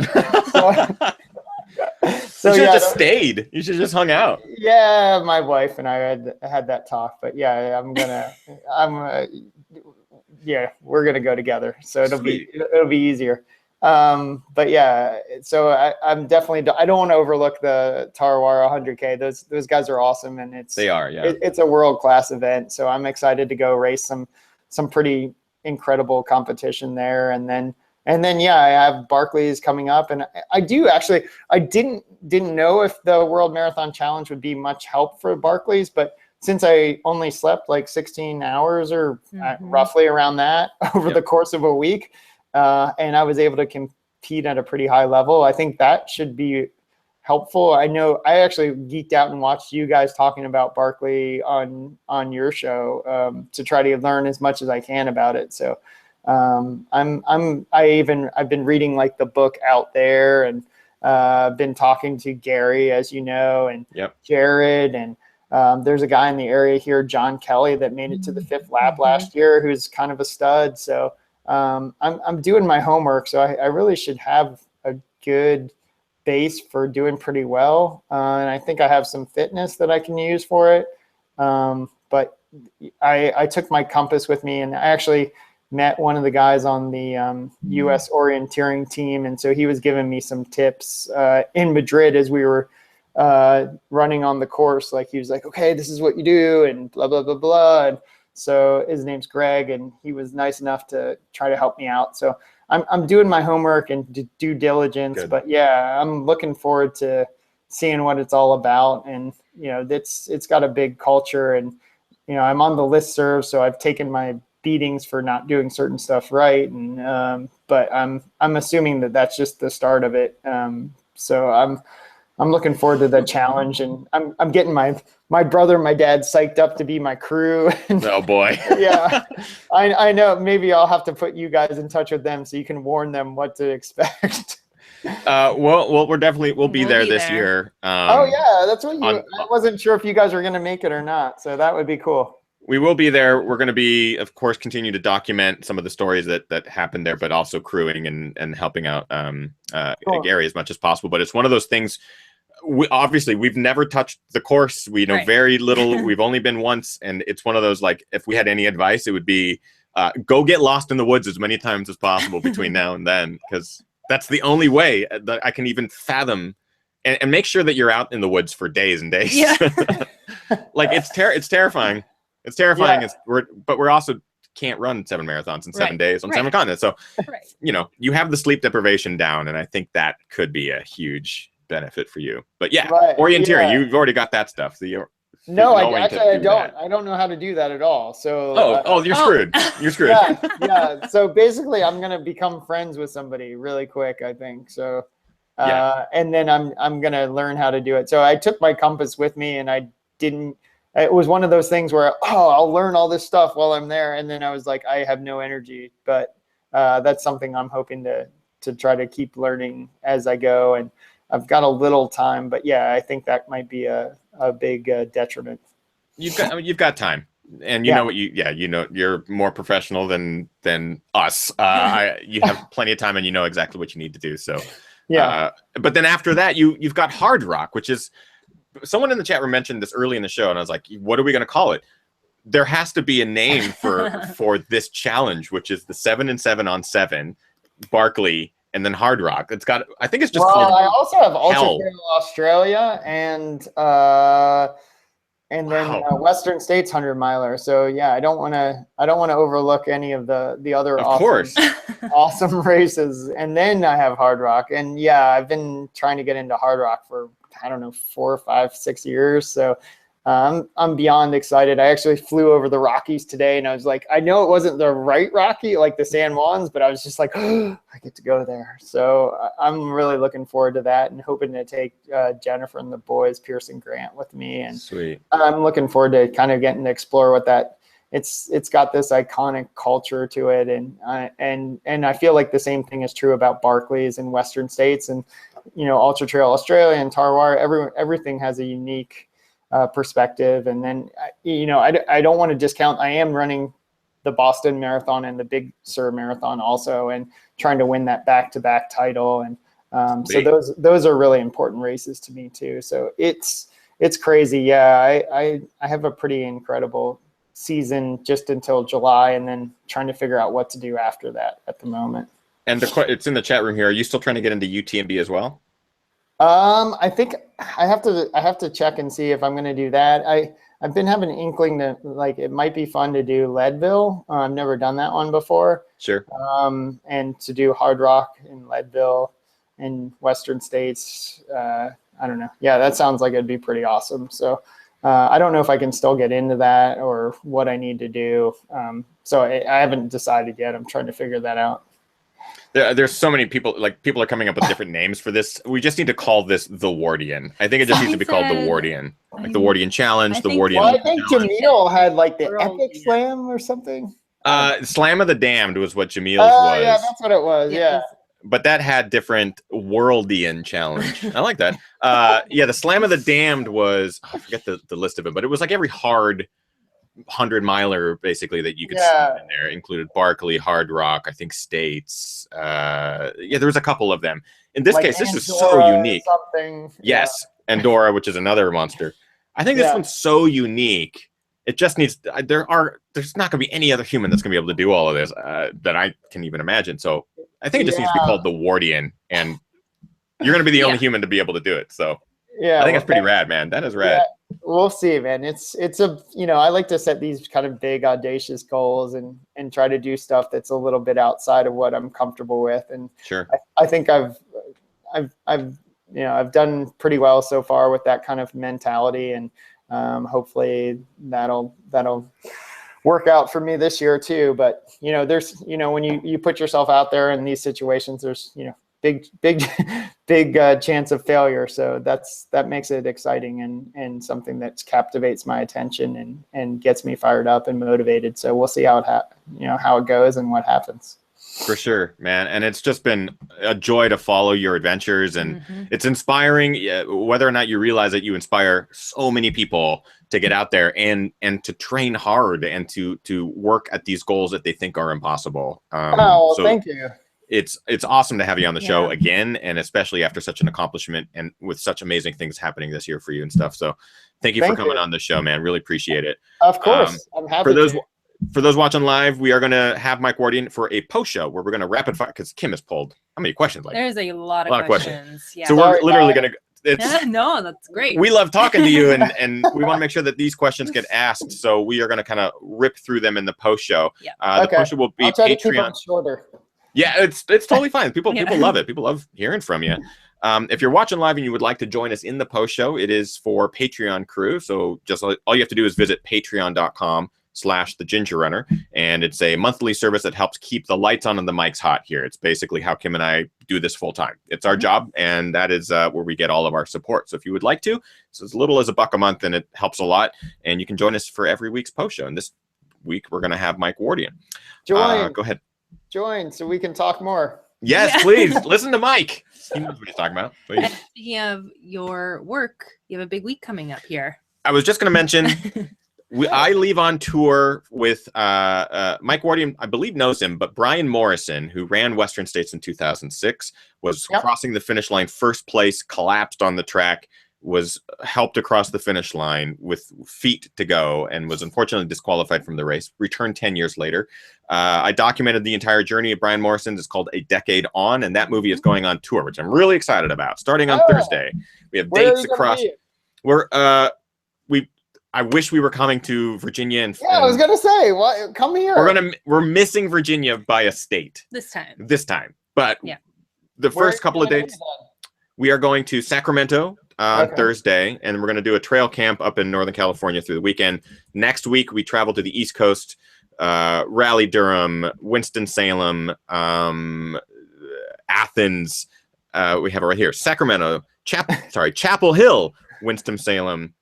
you should have just stayed. You should have just hung out. Yeah, my wife and I had that talk, but yeah, we're gonna go together, so it'll be easier. But yeah, so I'm definitely, I don't want to overlook the Tarawara 100K. Those guys are awesome, and it's a world-class event. So I'm excited to go race some pretty incredible competition there, and then yeah, I have Barkley's coming up, and I didn't know if the World Marathon Challenge would be much help for Barkley's, but since I only slept like 16 hours or roughly around that over the course of a week, and I was able to compete at a pretty high level, I think that should be helpful. I know I actually geeked out and watched you guys talking about Barkley on your show to try to learn as much as I can about it. So I've been reading like the book Out There, and been talking to Gary, as you know, and Jared, and there's a guy in the area here, John Kelly, that made it to the 5th lap last year, who's kind of a stud. So I'm doing my homework, so I really should have a good base for doing pretty well, and I think I have some fitness that I can use for it. But I took my compass with me, and I actually met one of the guys on the U.S. orienteering team, and so he was giving me some tips in Madrid as we were running on the course. Like, he was like, okay, this is what you do, and blah, blah, blah, blah. And so his name's Greg, and he was nice enough to try to help me out. So I'm doing my homework and due diligence. Good. But yeah, I'm looking forward to seeing what it's all about. And, you know, it's got a big culture, and, you know, I'm on the listserv, so I've taken my beatings for not doing certain stuff right. And, but I'm assuming that that's just the start of it. So I'm looking forward to the challenge, and I'm getting my brother, my dad psyched up to be my crew. Oh boy. Yeah. I know, maybe I'll have to put you guys in touch with them so you can warn them what to expect. Well, we'll be there this year. Oh yeah, that's what I wasn't sure if you guys were going to make it or not. So that would be cool. We will be there. We're going to be, of course, continue to document some of the stories that happened there, but also crewing and helping out cool. Gary as much as possible. But it's one of those things. We've never touched the course. We know very little. We've only been once, and it's one of those, like, if we had any advice, it would be go get lost in the woods as many times as possible between now and then, because that's the only way that I can even fathom. And make sure that you're out in the woods for days and days. Yeah. Like, it's terrifying. It's terrifying. Yeah. But we're also can't run 7 marathons in 7 days on 7 continents. So, you know, you have the sleep deprivation down, and I think that could be a huge benefit for you. But yeah, orienteering, you've already got that stuff. So no, I don't. I don't know how to do that at all. So you're screwed. You're screwed. Yeah. So basically, I'm gonna become friends with somebody really quick, I think. So, and then I'm gonna learn how to do it. So I took my compass with me, and I didn't. It was one of those things where I'll learn all this stuff while I'm there, and then I was like, I have no energy. But that's something I'm hoping to try to keep learning as I go, and I've got a little time, but yeah, I think that might be a big detriment. You've got time, and you know what you're more professional than us. You have plenty of time, and you know exactly what you need to do. So yeah. But then after that, you've got Hard Rock, which is, someone in the chat room mentioned this early in the show, and I was like, what are we going to call it? There has to be a name for this challenge, which is the 7 and 7 on 7, Barkley, and then Hard Rock. I think it's just called. I also have Ultra Trail Australia and then Western States 100 miler. So yeah, I don't want to overlook any of the other awesome races. And then I have Hard Rock, and yeah, I've been trying to get into Hard Rock for, I don't know, 4, 5, 6 years. So I'm beyond excited. I actually flew over the Rockies today, and I was like, I know it wasn't the right Rocky, like the San Juans, but I was just like, I get to go there. So I'm really looking forward to that, and hoping to take Jennifer and the boys, Pierce and Grant, with me. And sweet. I'm looking forward to kind of getting to explore what that it's got this iconic culture to it, and I feel like the same thing is true about Barkley's in Western States, and Ultra Trail Australia and Tarwar. Everything has a unique perspective, and then I don't want to discount. I am running the Boston Marathon and the Big Sur Marathon also, and trying to win that back-to-back title, and so those are really important races to me too. So it's crazy. Yeah, I have a pretty incredible season just until July, and then trying to figure out what to do after that at the moment. And it's in the chat room here. Are you still trying to get into UTMB as well? I think I have to check and see if I'm going to do that. I've been having an inkling that it might be fun to do Leadville. I've never done that one before. Sure. And to do Hard Rock in Leadville in Western States. I don't know. Yeah, that sounds like it'd be pretty awesome. So I don't know if I can still get into that or what I need to do. So I haven't decided yet. I'm trying to figure that out. There's so many people, people are coming up with different names for this. We just need to call this the Wardian. I think it just needs to be called the Wardian. Like the Wardian Challenge, the Wardian. Well, I think Jamil had the Epic Slam or something. Slam of the Damned was what Jamil's was. Yeah, that's what it was. Yeah. But that had different Worldian challenge. I like that. Yeah, the Slam of the Damned was, I forget the list of it, but it was like every hard 100-miler basically that you could see in there. It included Barkley, Hard Rock, I think States. Yeah, there was a couple of them. In this case, this is so unique. Yes, Andorra, which is another monster. I think this one's so unique. It just needs, there's not going to be any other human that's going to be able to do all of this that I can even imagine. So I think it just needs to be called the Wardian, and you're going to be the only human to be able to do it. So I think it's pretty rad, man. That is rad. Yeah, we'll see, man. It's a, I like to set these kind of big, audacious goals and try to do stuff that's a little bit outside of what I'm comfortable with. And sure, I think I've done pretty well so far with that kind of mentality, and hopefully that'll work out for me this year too. But there's when you put yourself out there in these situations, there's big chance of failure. So that makes it exciting and something that captivates my attention and gets me fired up and motivated. So we'll see how it goes and what happens. For sure, man. And it's just been a joy to follow your adventures, and it's inspiring, whether or not you realize that you inspire so many people to get out there and to train hard and to work at these goals that they think are impossible. So thank you. It's awesome to have you on the show again, and especially after such an accomplishment and with such amazing things happening this year for you and stuff. So thank you for coming on the show, man. Really appreciate it. Of course. I'm happy For those watching live, we are going to have Mike Wardian for a post show where we're going to rapid fire, because Kim has pulled how many questions? There's a lot of questions. Yeah. So we're literally going to. No, that's great. We love talking to you, and we want to make sure that these questions get asked. So we are going to kind of rip through them in the post show. Yeah. The post show will be I'll try Patreon. To keep them shorter. Yeah, it's totally fine. People love it. People love hearing from you. If you're watching live and you would like to join us in the post show, it is for Patreon crew. So just all you have to do is visit patreon.com/thegingerrunner, and it's a monthly service that helps keep the lights on and the mics hot here. It's basically how Kim and I do this full time. It's our job, and that is where we get all of our support. So if you would like to, it's as little as $1 a month, and it helps a lot. And you can join us for every week's post show. And this week we're going to have Mike Wardian. Join. Go ahead. Join so we can talk more. Yes, please listen to Mike. He knows what he's talking about. Please. Speaking of your work, you have a big week coming up here. I was just going to mention. I leave on tour with Mike Wardian, I believe knows him, but Brian Morrison, who ran Western States in 2006, was crossing the finish line first place, collapsed on the track, was helped across the finish line with feet to go, and was unfortunately disqualified from the race, returned 10 years later. I documented the entire journey of Brian Morrison. It's called A Decade On, and that movie is going on tour, which I'm really excited about, starting on Thursday. We have dates across. I wish we were coming to Virginia. I was gonna say, come here. We're missing Virginia by a state this time. But the first couple of dates, we are going to Sacramento on Thursday, and we're going to do a trail camp up in Northern California through the weekend. Next week, we travel to the East Coast, Raleigh, Durham, Winston-Salem, Athens. We have it right here: Sacramento, Chapel Hill, Winston-Salem.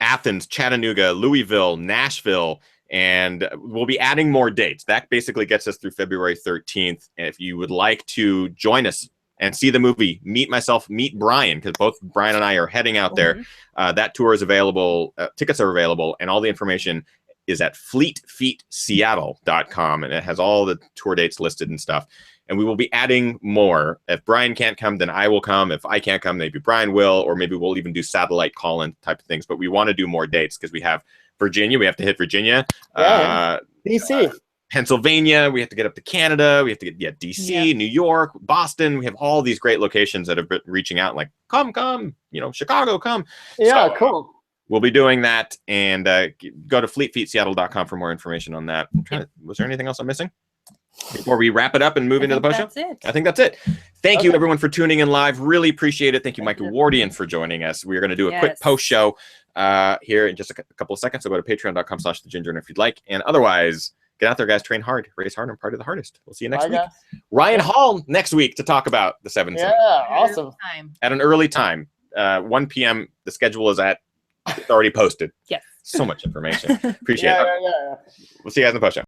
Athens, Chattanooga, Louisville, Nashville, and we'll be adding more dates. That basically gets us through February 13th. And if you would like to join us and see the movie, meet myself, meet Brian, because both Brian and I are heading out there. That tour is available. Tickets are available, and all the information is at fleetfeetseattle.com, and it has all the tour dates listed and stuff. And we will be adding more. If Brian can't come, then I will come. If I can't come, maybe Brian will, or maybe we'll even do satellite call-in type of things. But we want to do more dates because we have Virginia. We have to hit Virginia. DC. Pennsylvania. We have to get up to Canada. We have to get DC, New York, Boston. We have all these great locations that have been reaching out like, come, Chicago, come. Yeah, So, cool. We'll be doing that, and go to fleetfeetseattle.com for more information on that. Was there anything else I'm missing before we wrap it up and move into the post show? That's it. I think that's it. Thank you, everyone, for tuning in live. Really appreciate it. Thank you, Michael Wardian, for joining us. We're going to do a quick post show here in just a couple of seconds. So go to patreon.com/thegingerrun if you'd like. And otherwise, get out there, guys. Train hard, race hard, and party the hardest. We'll see you next week. Guys. Ryan Hall next week to talk about the 7 Yeah, awesome. at an early time, 1 p.m. The schedule is it's already posted. Yes. So much information. Appreciate it. Yeah. We'll see you guys in the post show.